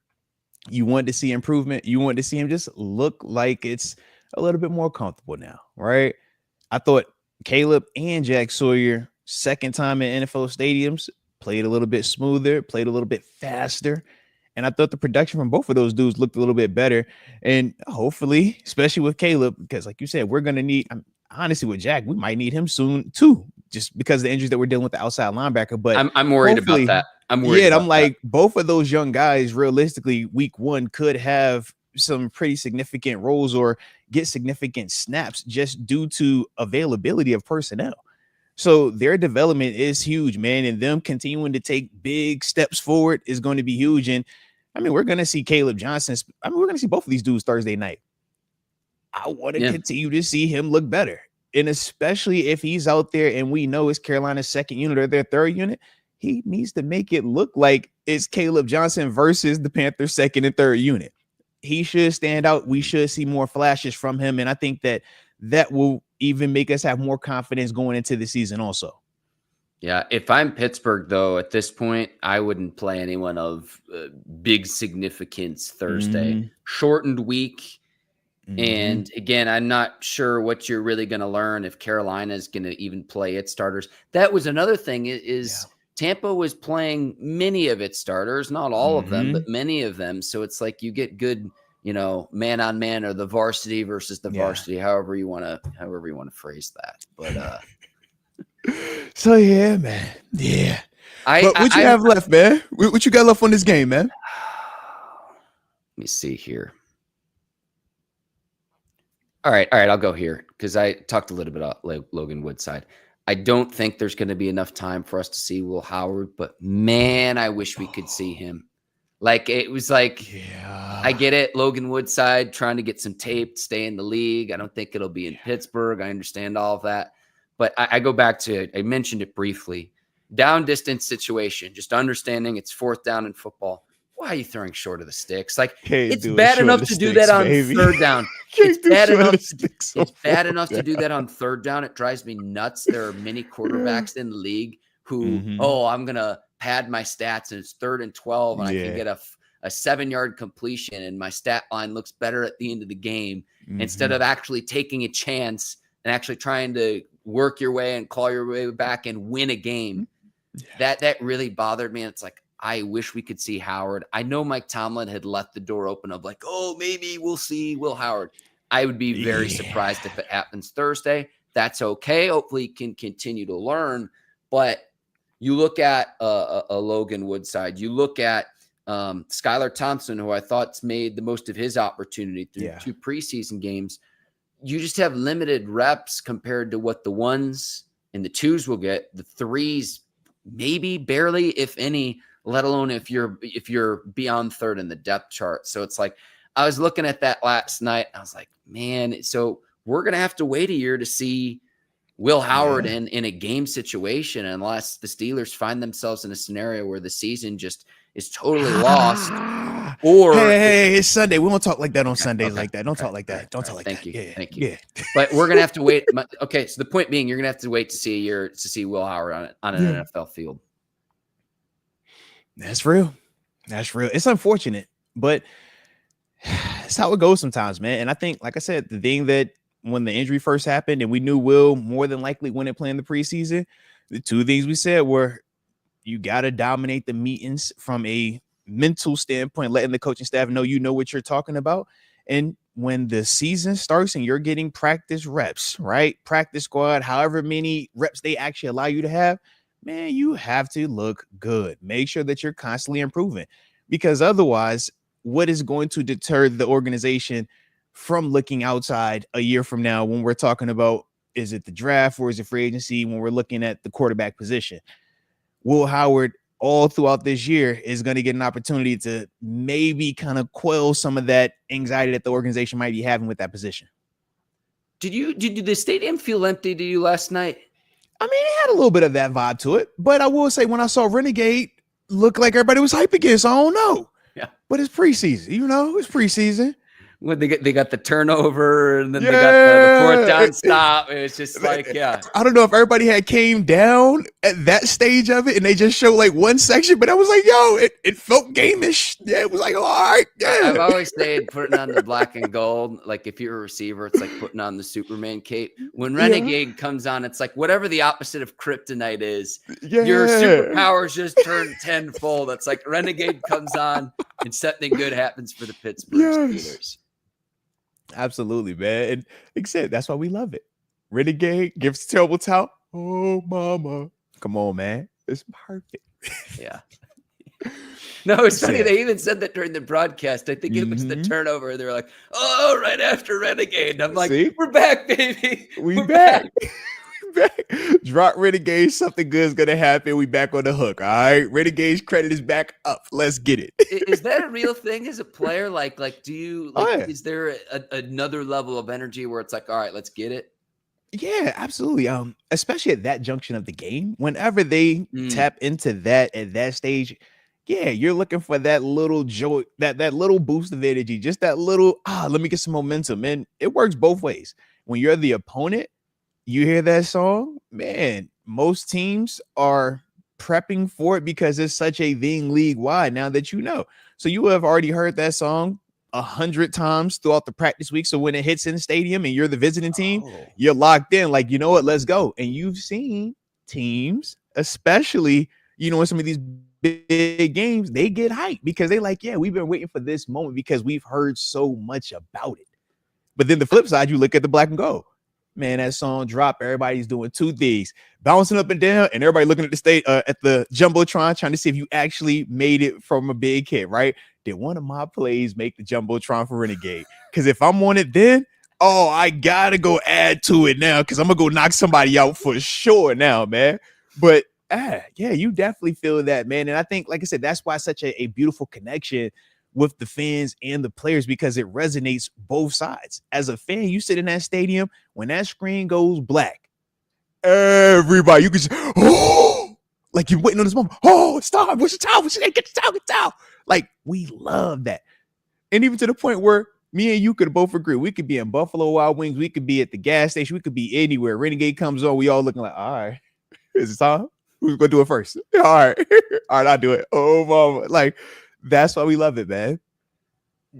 S1: you wanted to see improvement. You wanted to see him just look like it's a little bit more comfortable now, right? I thought Caleb and Jack Sawyer, second time in NFL stadiums, played a little bit smoother, played a little bit faster. And I thought the production from both of those dudes looked a little bit better. And hopefully, especially with Caleb, because like you said, we're going to need, honestly, with Jack, we might need him soon too, just because of the injuries that we're dealing with the outside linebacker. But
S2: I'm worried about that. I'm
S1: like, both of those young guys, realistically, week 1 could have some pretty significant roles or get significant snaps just due to availability of personnel. So their development is huge, man. And them continuing to take big steps forward is going to be huge. And I mean, we're going to see Caleb Johnson. I mean, we're going to see both of these dudes Thursday night. I want to continue to see him look better. And especially if he's out there and we know it's Carolina's 2nd unit or their 3rd unit, he needs to make it look like it's Caleb Johnson versus the Panthers' 2nd and 3rd unit. He should stand out. We should see more flashes from him. And I think that will even make us have more confidence going into the season also.
S2: Yeah, if I'm Pittsburgh, though, at this point, I wouldn't play anyone of big significance Thursday. Shortened week. And again, I'm not sure what you're really going to learn if Carolina is going to even play its starters. That was another thing is Tampa was playing many of its starters, not all of them, but many of them. So it's like you get good, man on man or the varsity versus the varsity, however you want to phrase that. But
S1: so yeah, man. Yeah. What you have left, man? What you got left on this game, man?
S2: Let me see here. All right, I'll go here because I talked a little bit about Logan Woodside. I don't think there's going to be enough time for us to see Will Howard, but man, I wish we could see him. Like, it was like, I get it, Logan Woodside trying to get some tape, stay in the league. I don't think it'll be in Pittsburgh. I understand all of that. But I go back to, I mentioned it briefly, down distance situation, just understanding it's 4th down in football. Why are you throwing short of the sticks? Like, it's bad enough to do that on 3rd down. It's bad enough to do that on 3rd down. It drives me nuts. There are many quarterbacks in the league who, I'm going to pad my stats and it's 3rd and 12 and I can get a 7-yard completion and my stat line looks better at the end of the game instead of actually taking a chance and actually trying to work your way and claw your way back and win a game. That really bothered me. And it's like, I wish we could see Howard. I know Mike Tomlin had left the door open of like, oh, maybe we'll see Will Howard. I would be very surprised if it happens Thursday. That's okay. Hopefully he can continue to learn. But you look at a Logan Woodside. You look at Skylar Thompson, who I thought's made the most of his opportunity through 2 preseason games. You just have limited reps compared to what the 1s and the 2s will get. The 3s, maybe barely, if any, let alone if you're beyond 3rd in the depth chart. So it's like, I was looking at that last night. I was like, man, so we're going to have to wait a year to see Will Howard in a game situation, unless the Steelers find themselves in a scenario where the season just is totally lost. Or
S1: hey, it's Sunday. We won't talk like that on Sundays like that. Don't talk like that. Don't talk like
S2: that.
S1: Thank you.
S2: Yeah. But we're going to have to wait. Okay. So the point being, you're going to have to wait to see a year to see Will Howard on an NFL field.
S1: That's real. It's unfortunate, but it's how it goes sometimes, man. And I think, like I said, the thing that when the injury first happened and we knew Will more than likely wouldn't play in the preseason, the two things we said were you got to dominate the meetings from a mental standpoint, letting the coaching staff know you know what you're talking about. And when the season starts and you're getting practice reps, right? Practice squad, however many reps they actually allow you to have, man, you have to look good. Make sure that you're constantly improving, because otherwise, what is going to deter the organization from looking outside a year from now when we're talking about, is it the draft or is it free agency, when we're looking at the quarterback position? Will Howard all throughout this year is going to get an opportunity to maybe kind of quell some of that anxiety that the organization might be having with that position.
S2: Did the stadium feel empty to you last night?
S1: I mean, it had a little bit of that vibe to it, but I will say when I saw Renegade, look like everybody was hype again, so I don't know.
S2: Yeah.
S1: But it's preseason, it's preseason.
S2: When they got the turnover and then they got the fourth down stop. It was just like, yeah.
S1: I don't know if everybody had came down at that stage of it and they just showed like one section, but I was like, yo, it felt game-ish. Yeah, it was like, all right. Yeah.
S2: I've always said putting on the black and gold, like if you're a receiver, it's like putting on the Superman cape. When Renegade comes on, it's like whatever the opposite of kryptonite is. Your superpowers just turn tenfold. It's like Renegade comes on and something good happens for the Pittsburgh Steelers.
S1: Absolutely, man. And like I said, that's why we love it. Renegade gives terrible tout. Oh, mama. Come on, man. It's perfect.
S2: Yeah. No, it's funny. They even said that during the broadcast. I think it was the turnover. They're like, oh, right after Renegade. And I'm like, we're back, baby.
S1: We're back. Drop Renegade. Something good is going to happen. We back on the hook. All right. Renegade's credit is back up. Let's get it.
S2: Is that a real thing as a player? Like, do you, is there another level of energy where it's like, all right, let's get it?
S1: Yeah, absolutely. Especially at that junction of the game, whenever they tap into that at that stage, yeah, you're looking for that little joy, that little boost of energy, just that little, let me get some momentum. And it works both ways. When you're the opponent, you hear that song, man, most teams are prepping for it because it's such a thing league-wide now that you know. So you have already heard that song 100 times throughout the practice week. So when it hits in the stadium and you're the visiting team, you're locked in like, you know what, let's go. And you've seen teams, especially, in some of these big games, they get hyped because they like, yeah, we've been waiting for this moment because we've heard so much about it. But then the flip side, you look at the black and gold. Man, that song drop. Everybody's doing two things, bouncing up and down, and everybody looking at the state at the jumbotron, trying to see if you actually made it from a big hit. Right? Did one of my plays make the jumbotron for Renegade? Because if I'm on it, then I gotta go add to it now because I'm gonna go knock somebody out for sure now, man. But yeah, you definitely feel that, man. And I think, like I said, that's why such a beautiful connection with the fans and the players, because it resonates both sides. As a fan, you sit in that stadium, when that screen goes black, everybody, you can just, like you're waiting on this moment. Oh, stop. What's your towel? What's your name? Get your towel. Like, we love that. And even to the point where me and you could both agree. We could be in Buffalo Wild Wings. We could be at the gas station. We could be anywhere. Renegade comes on. We all looking like, all right, is it time? Who's going to do it first? All right. All right, I'll do it. Oh, mama. Like, that's why we love it, man.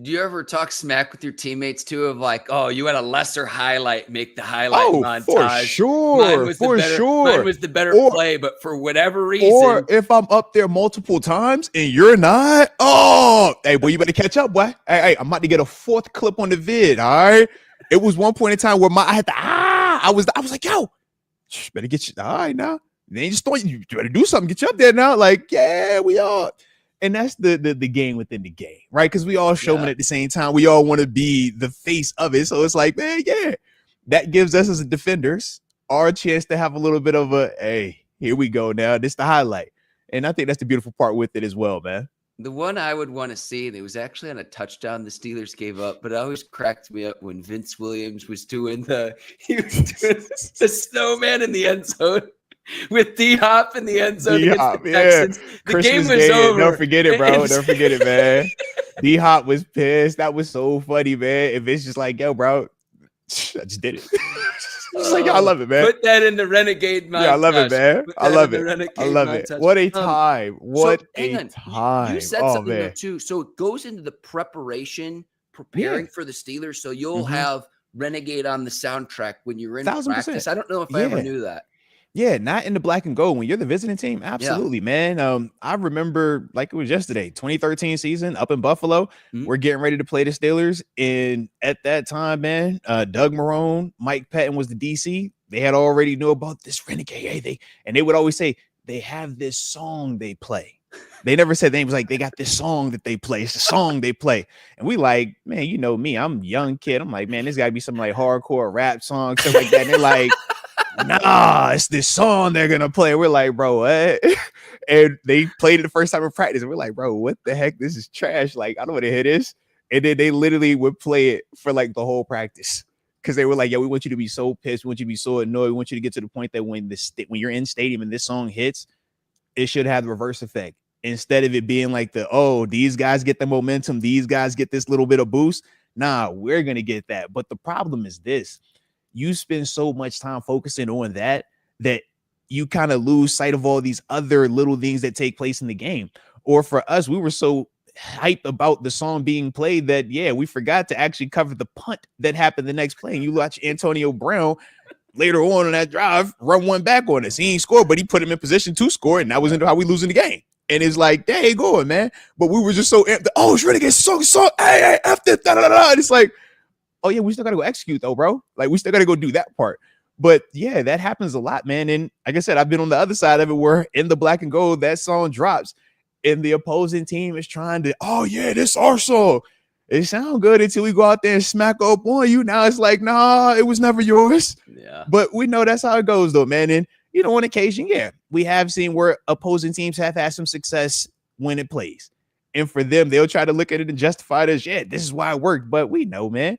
S2: Do you ever talk smack with your teammates too of like, oh, you had a lesser highlight, make the highlight montage?
S1: For sure. Mine
S2: was the better play, but for whatever reason.
S1: Or if I'm up there multiple times and you're not, hey, boy, you better catch up, boy. Hey, I'm about to get a fourth clip on the vid, all right? It was one point in time where I had to, I was like, yo, better get you, all right, now. They just thought you better do something, get you up there now. Like, yeah, we are. And that's the game within the game, right? Because we all showman at the same time. We all want to be the face of it. So it's like, man, yeah, that gives us as defenders our chance to have a little bit of a, hey, here we go now. This is the highlight. And I think that's the beautiful part with it as well, man.
S2: The one I would want to see, and it was actually on a touchdown the Steelers gave up, but it always cracked me up when Vince Williams was doing the snowman in the end zone. With D-Hop in the end zone against the Texans. The
S1: Christmas
S2: game was over.
S1: Don't forget it, bro. Don't forget it, man. D-Hop was pissed. That was so funny, man. If it's just like, yo, bro, I just did it. Just like, yo, I love it, man.
S2: Put that in the Renegade montage.
S1: Yeah, I love it, man. I love it. I love it. What a time. What a time.
S2: You said something there, too. So it goes into the preparing for the Steelers. So you'll have Renegade on the soundtrack when you're in
S1: 1000%.
S2: practice. I don't know if I ever knew that.
S1: Yeah, not in the black and gold. When you're the visiting team, absolutely, man. I remember like it was yesterday, 2013 season up in Buffalo. We're getting ready to play the Steelers. And at that time, man, Doug Marrone, Mike Patton was the DC. They had already knew about this Renegade. Hey, they would always say they have this song they play. They never said they was like they got this song that they play. It's the song they play. And we like, man, you know me, I'm a young kid. I'm like, man, this gotta be some like hardcore rap song, stuff like that. And they're like, nah, it's this song they're gonna play. We're like, bro, what? And they played it the first time in practice. And we're like, bro, what the heck? This is trash. Like, I don't want to hear this. And then they literally would play it for like the whole practice. Because they were like, yeah, we want you to be so pissed. We want you to be so annoyed. We want you to get to the point that when you're in stadium and this song hits, it should have the reverse effect. Instead of it being like these guys get the momentum, these guys get this little bit of boost. Nah, we're going to get that. But the problem is this. You spend so much time focusing on that you kind of lose sight of all these other little things that take place in the game. Or for us, we were so hyped about the song being played that, we forgot to actually cover the punt that happened the next play. And you watch Antonio Brown later on that drive run one back on us. He ain't scored, but he put him in position to score, and that was how we losing the game. And it's like, there you going, man. But we were just so amped. Oh, it's ready to get song. Hey, after da-da-da-da. And it's like, oh yeah, we still gotta go execute though, bro. Like we still gotta go do that part. But yeah, that happens a lot, man. And like I said, I've been on the other side of it where in the black and gold, that song drops and the opposing team is trying to, oh yeah, this is our song. It sounds good until we go out there and smack up on you. Now it's like, nah, it was never yours. Yeah. But we know that's how it goes though, man. And on occasion, we have seen where opposing teams have had some success when it plays. And for them, they'll try to look at it and justify it as, this is why it worked. But we know, man,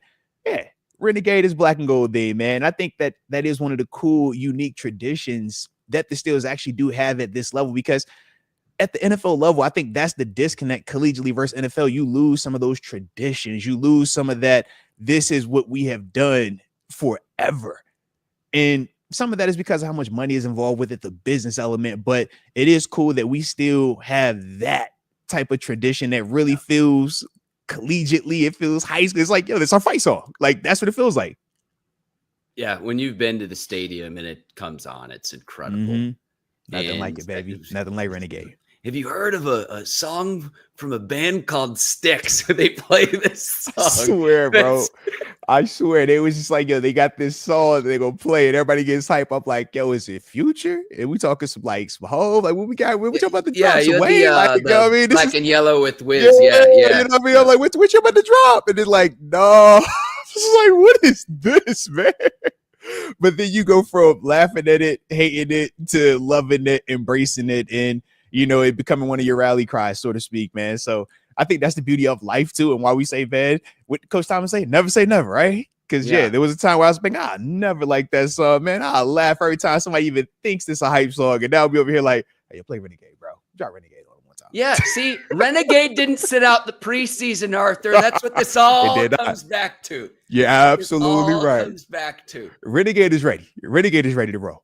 S1: Renegade is black and gold day, man. I think that is one of the cool, unique traditions that the Steelers actually do have at this level, because at the NFL level, I think that's the disconnect collegiately versus NFL. You lose some of those traditions. You lose some of that. This is what we have done forever. And some of that is because of how much money is involved with it, the business element. But it is cool that we still have that type of tradition that really feels collegiately, it feels high school. It's like, that's our fight song. Like, that's what it feels like.
S2: Yeah, when you've been to the stadium and it comes on, it's incredible.
S1: Nothing like it, baby. Nothing like Renegade.
S2: Have you heard of a song from a band called Styx where they play this song?
S1: I swear, bro. I swear. They was just like, they got this song they're going to play and everybody gets hype up like, is it Future? And we talking some Hov? Like, what we got? We talking about the drops away? Like, I mean?
S2: Black and Yellow with Wiz. Yeah.
S1: You know what I mean? I'm like, what you about to drop? And it's like, no. It's like, what is this, man? But then you go from laughing at it, hating it, to loving it, embracing it, and it becoming one of your rally cries, so to speak, man. So I think that's the beauty of life too, and why we say, man, what Coach Thomas say never, right? Because there was a time where I was thinking, I never like that song, man. I laugh every time somebody even thinks this a hype song, and now I'll be over here like, hey, play Renegade, bro. Drop Renegade on one time.
S2: Yeah, see, Renegade didn't sit out the preseason, Arthur. That's what this all comes back to.
S1: You're absolutely right.
S2: Comes back to
S1: Renegade is ready. Renegade is ready to roll.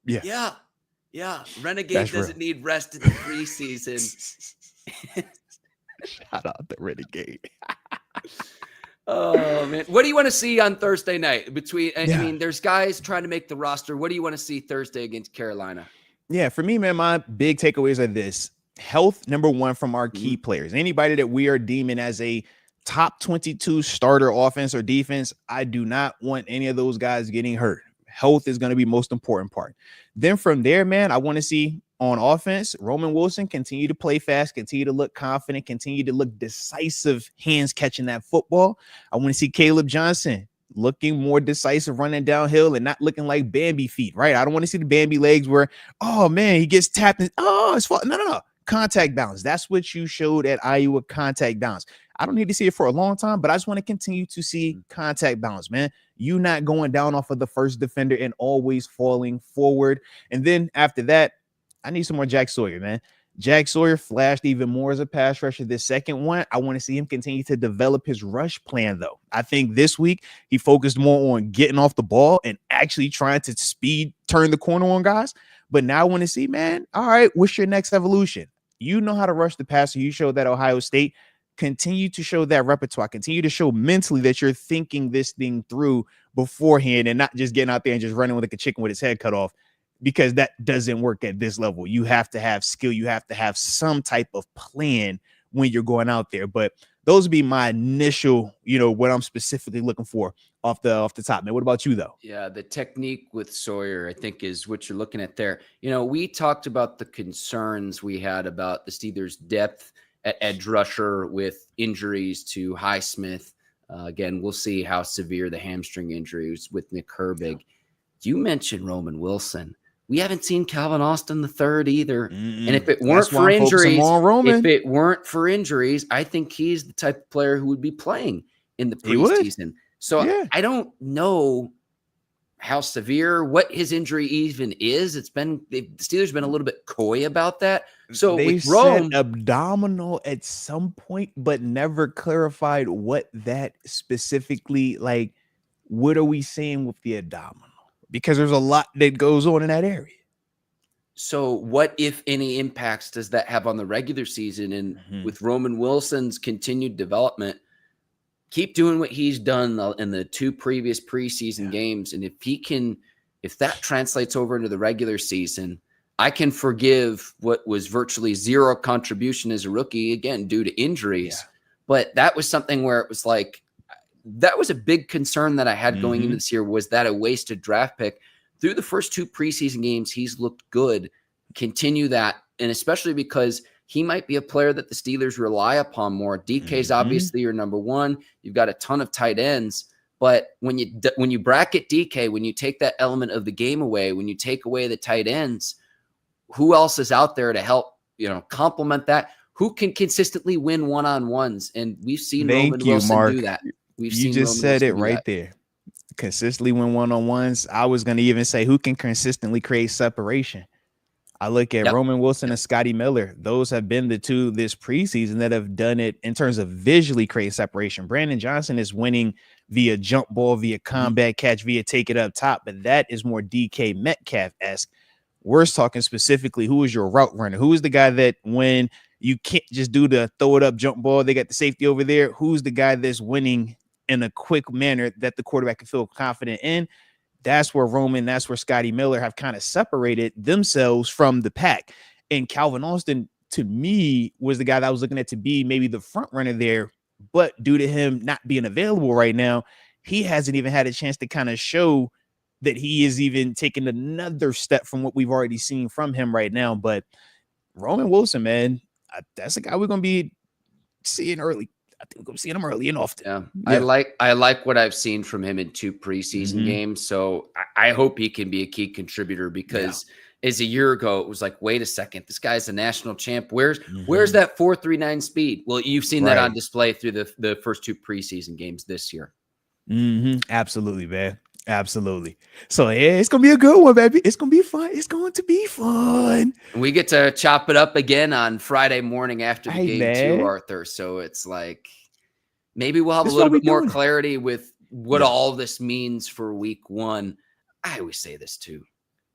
S2: Yeah. Renegade doesn't need rest in the preseason.
S1: Shout out to Renegade.
S2: Oh man, what do you want to see on Thursday night? I mean, there's guys trying to make the roster. What do you want to see Thursday against Carolina?
S1: Yeah, for me, man, my big takeaways are this: health, number one, from our key players. Anybody that we are deeming as a top 22 starter offense or defense, I do not want any of those guys getting hurt. Health is going to be most important part. Then from there, man, I want to see on offense, Roman Wilson continue to play fast, continue to look confident, continue to look decisive, hands catching that football. I want to see Caleb Johnson looking more decisive, running downhill and not looking like Bambi feet, right? I don't want to see the Bambi legs where, oh man, he gets tapped and it's fault. No. Contact balance. That's what you showed at Iowa, contact balance. I don't need to see it for a long time, but I just want to continue to see contact balance, man. You not going down off of the first defender and always falling forward. And then after that, I need some more Jack Sawyer, man. Jack Sawyer flashed even more as a pass rusher. This second one, I want to see him continue to develop his rush plan, though. I think this week he focused more on getting off the ball and actually trying to turn the corner on guys. But now I want to see, man, all right, what's your next evolution? You know how to rush the passer. You showed that Ohio State. continue to show that repertoire, continue to show mentally that you're thinking this thing through beforehand and not just getting out there and just running with like a chicken with his head cut off, because that doesn't work at this level. You have to have skill. You have to have some type of plan when you're going out there. But those would be my initial, what I'm specifically looking for off the top, man. What about you though?
S2: Yeah, the technique with Sawyer, I think, is what you're looking at there. We talked about the concerns we had about the Steelers' depth at edge rusher with injuries to Highsmith. Again, we'll see how severe the hamstring injury is with Nick Herbig. You mentioned Roman Wilson. We haven't seen Calvin Austin III either. And if it weren't for injuries, I think he's the type of player who would be playing in the preseason. So I don't know how severe, what his injury even is. The Steelers been a little bit coy about that. So
S1: they said abdominal at some point, but never clarified what that specifically, like, what are we saying with the abdominal? Because there's a lot that goes on in that area.
S2: So what, if any, impacts does that have on the regular season? And with Roman Wilson's continued development, keep doing what he's done in the 2 previous preseason games. And if that translates over into the regular season, I can forgive what was virtually zero contribution as a rookie, again, due to injuries. But that was something where it was like, that was a big concern that I had going into this year. Was that a wasted draft pick? Through the first 2 preseason games, he's looked good. Continue that. And especially because he might be a player that the Steelers rely upon more. DK's obviously your number 1. You've got a ton of tight ends. But when you bracket DK, when you take that element of the game away, when you take away the tight ends, who else is out there to help, complement that? Who can consistently win one-on-ones? And we've seen Roman Wilson do that.
S1: You just said it right there. Consistently win one-on-ones. I was going to even say who can consistently create separation. I look at Roman Wilson and Scotty Miller. Those have been the 2 this preseason that have done it in terms of visually create separation. Brandon Johnson is winning via jump ball, via combat catch, via take it up top, but that is more DK Metcalf-esque. We're talking specifically, who is your route runner? Who is the guy that when you can't just do the throw it up jump ball, they got the safety over there? Who's the guy that's winning in a quick manner that the quarterback can feel confident in? That's where Roman, that's where Scotty Miller have kind of separated themselves from the pack. And Calvin Austin, to me, was the guy that I was looking at to be maybe the front runner there. But due to him not being available right now, he hasn't even had a chance to kind of show that he is even taking another step from what we've already seen from him right now. But Roman Wilson, man, that's a guy we're going to be seeing early. I think we're going to see him early and often.
S2: I like what I've seen from him in 2 preseason games. So I hope he can be a key contributor, because as a year ago, it was like, wait a second, this guy's a national champ. Where's that 4.39 speed? Well, you've seen that on display through the first 2 preseason games this year.
S1: Absolutely, man. Absolutely. So it's gonna be a good one, baby. It's gonna be fun. It's going to be fun.
S2: We get to chop it up again on Friday morning after the game too, Arthur. So it's like maybe we'll have a little bit more clarity with what all this means for week 1. I always say this too.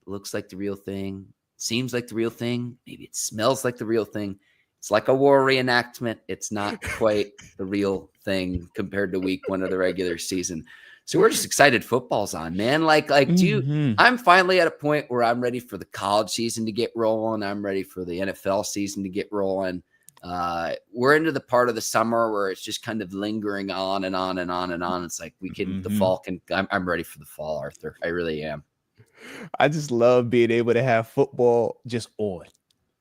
S2: Looks like the real thing. Seems like the real thing. Maybe it smells like the real thing. It's like a war reenactment. It's not quite the real thing compared to week 1 of the regular season. So we're just excited football's on, man. I'm finally at a point where I'm ready for the college season to get rolling. I'm ready for the NFL season to get rolling. We're into the part of the summer where it's just kind of lingering on and on and on and on. It's like the fall can, I'm ready for the fall, Arthur. I really am.
S1: I just love being able to have football just on.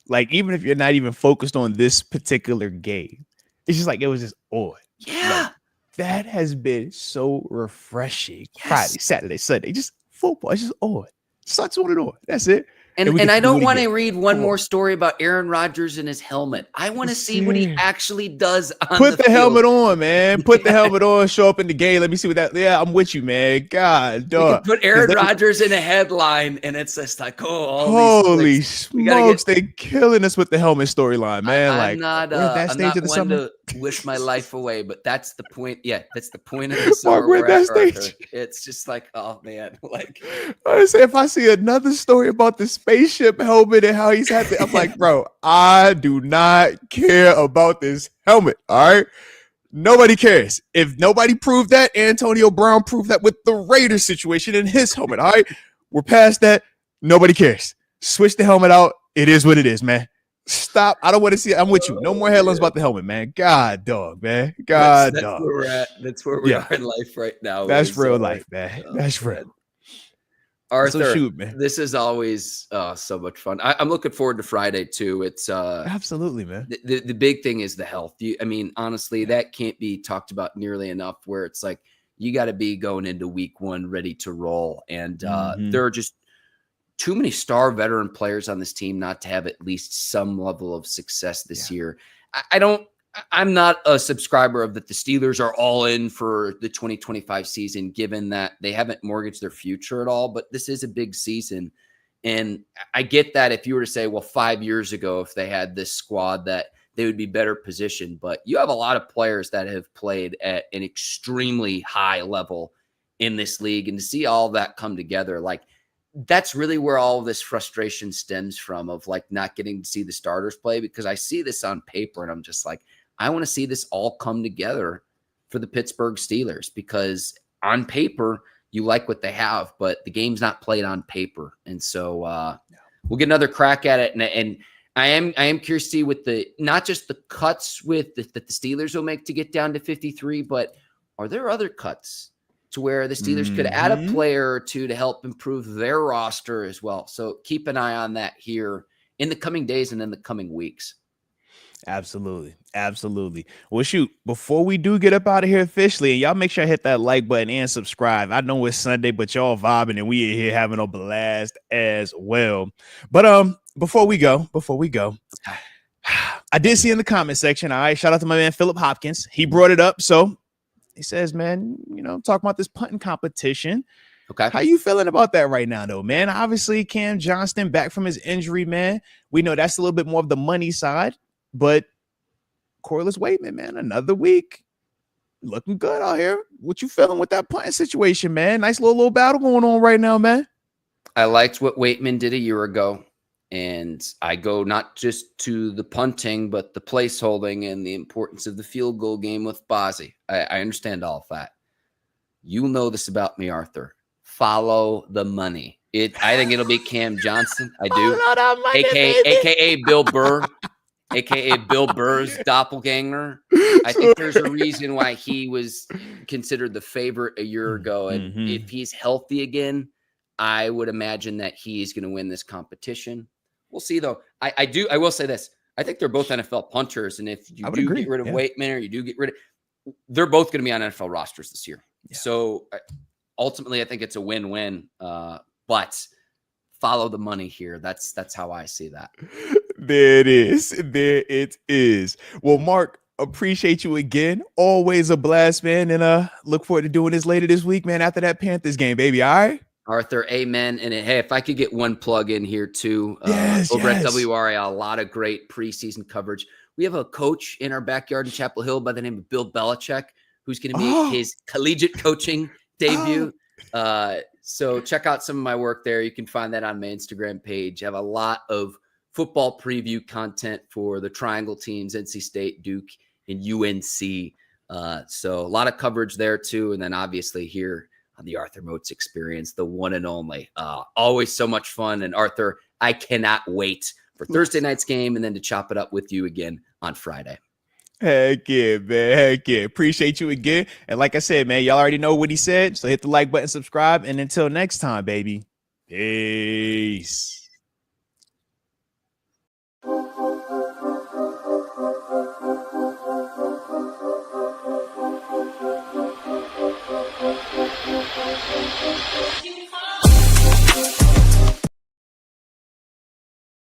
S1: Like, even if you're not even focused on this particular game, it's just like, it was just on.
S2: Yeah.
S1: Like, that has been so refreshing. Yes. Friday, Saturday, Sunday, just football. It's just on. Starts on and on. That's it.
S2: And I don't want to read one more story about Aaron Rodgers and his helmet. I want to see what he actually does on
S1: Put the
S2: field.
S1: helmet on, man. Put the helmet on. Show up in the game. Let me see what that. Yeah, I'm with you, man. God, dog.
S2: Put Aaron Rodgers in a headline, and it's just like,
S1: holy smokes, they killing us with the helmet storyline, man.
S2: I'm not
S1: stage of the summer.
S2: wish my life away, but that's the point. Yeah, that's the point of the summer.
S1: Mark, we're at that stage.
S2: Arthur. It's just like, oh man, like
S1: I say if I see another story about the spaceship helmet and how he's had to, I'm like, bro, I do not care about this helmet. All right. Nobody cares. If nobody proved that, Antonio Brown proved that with the Raiders situation in his helmet. All right. We're past that. Nobody cares. Switch the helmet out. It is what it is, man. Stop. I don't want to see it. I'm with you. No more headlines about the helmet, man. God, dog, man. God,
S2: that's
S1: dog.
S2: Where we're at. That's where we are in life right now.
S1: That's real life, man. That's real.
S2: Arthur,
S1: so shoot, man.
S2: This is always so much fun. I'm looking forward to Friday too. It's
S1: absolutely, man.
S2: The big thing is the health. I mean, honestly, that can't be talked about nearly enough. Where it's like you got to be going into week 1 ready to roll, and there are just too many star veteran players on this team not to have at least some level of success this year. I'm not a subscriber of that the Steelers are all in for the 2025 season, given that they haven't mortgaged their future at all. But this is a big season. And I get that if you were to say, well, 5 years ago, if they had this squad, that they would be better positioned. But you have a lot of players that have played at an extremely high level in this league. And to see all that come together, like, that's really where all of this frustration stems from, of like not getting to see the starters play, because I see this on paper and I'm just like, I want to see this all come together for the Pittsburgh Steelers, because on paper you like what they have, but the game's not played on paper. And so we'll get another crack at it. And I am curious to see with not just the cuts that the Steelers will make to get down to 53, but are there other cuts to where the Steelers could add a player or two to help improve their roster as well? So keep an eye on that here in the coming days and in the coming weeks.
S1: Absolutely. Absolutely. Well, shoot, before we do get up out of here officially, and y'all make sure I hit that like button and subscribe. I know it's Sunday, but y'all vibing and we are here having a blast as well. But before we go, I did see in the comment section, all right, shout out to my man Philip Hopkins. He brought it up. So he says, man, talking about this punting competition.
S2: Okay.
S1: How you feeling about that right now, though, man? Obviously, Cam Johnston back from his injury, man. We know that's a little bit more of the money side, but Corliss Waitman, man, another week. Looking good out here. What you feeling with that punting situation, man? Nice little battle going on right now, man.
S2: I liked what Waitman did a year ago. And I go not just to the punting, but the place holding and the importance of the field goal game with Bozzie. I understand all of that. You know this about me, Arthur. Follow the money. I think it'll be Cam Johnston. I do. AKA Bill Burr. AKA Bill Burr's doppelganger. I think there's a reason why he was considered the favorite a year ago. And if he's healthy again, I would imagine that he's going to win this competition. We'll see, though. I will say this. I think they're both NFL punters. And if you do get rid of Waitman, or you do get rid of, they're both going to be on NFL rosters this year. Yeah. So ultimately, I think it's a win-win. But follow the money here. That's how I see that.
S1: There it is. There it is. Well, Mark, appreciate you again. Always a blast, man. And look forward to doing this later this week, man, after that Panthers game, baby. All right?
S2: Arthur, amen. And hey, if I could get one plug in here too, over at WRAL, a lot of great preseason coverage. We have a coach in our backyard in Chapel Hill by the name of Bill Belichick, who's going to be his collegiate coaching debut. So check out some of my work there. You can find that on my Instagram page. I have a lot of football preview content for the Triangle teams, NC State, Duke, and UNC. So a lot of coverage there too. And then obviously here on the Arthur Moats Experience, the one and only. Always so much fun. And Arthur, I cannot wait for Thursday night's game and then to chop it up with you again on Friday.
S1: Heck yeah, man. Heck yeah. Appreciate you again. And like I said, man, y'all already know what he said. So hit the like button, subscribe. And until next time, baby. Peace.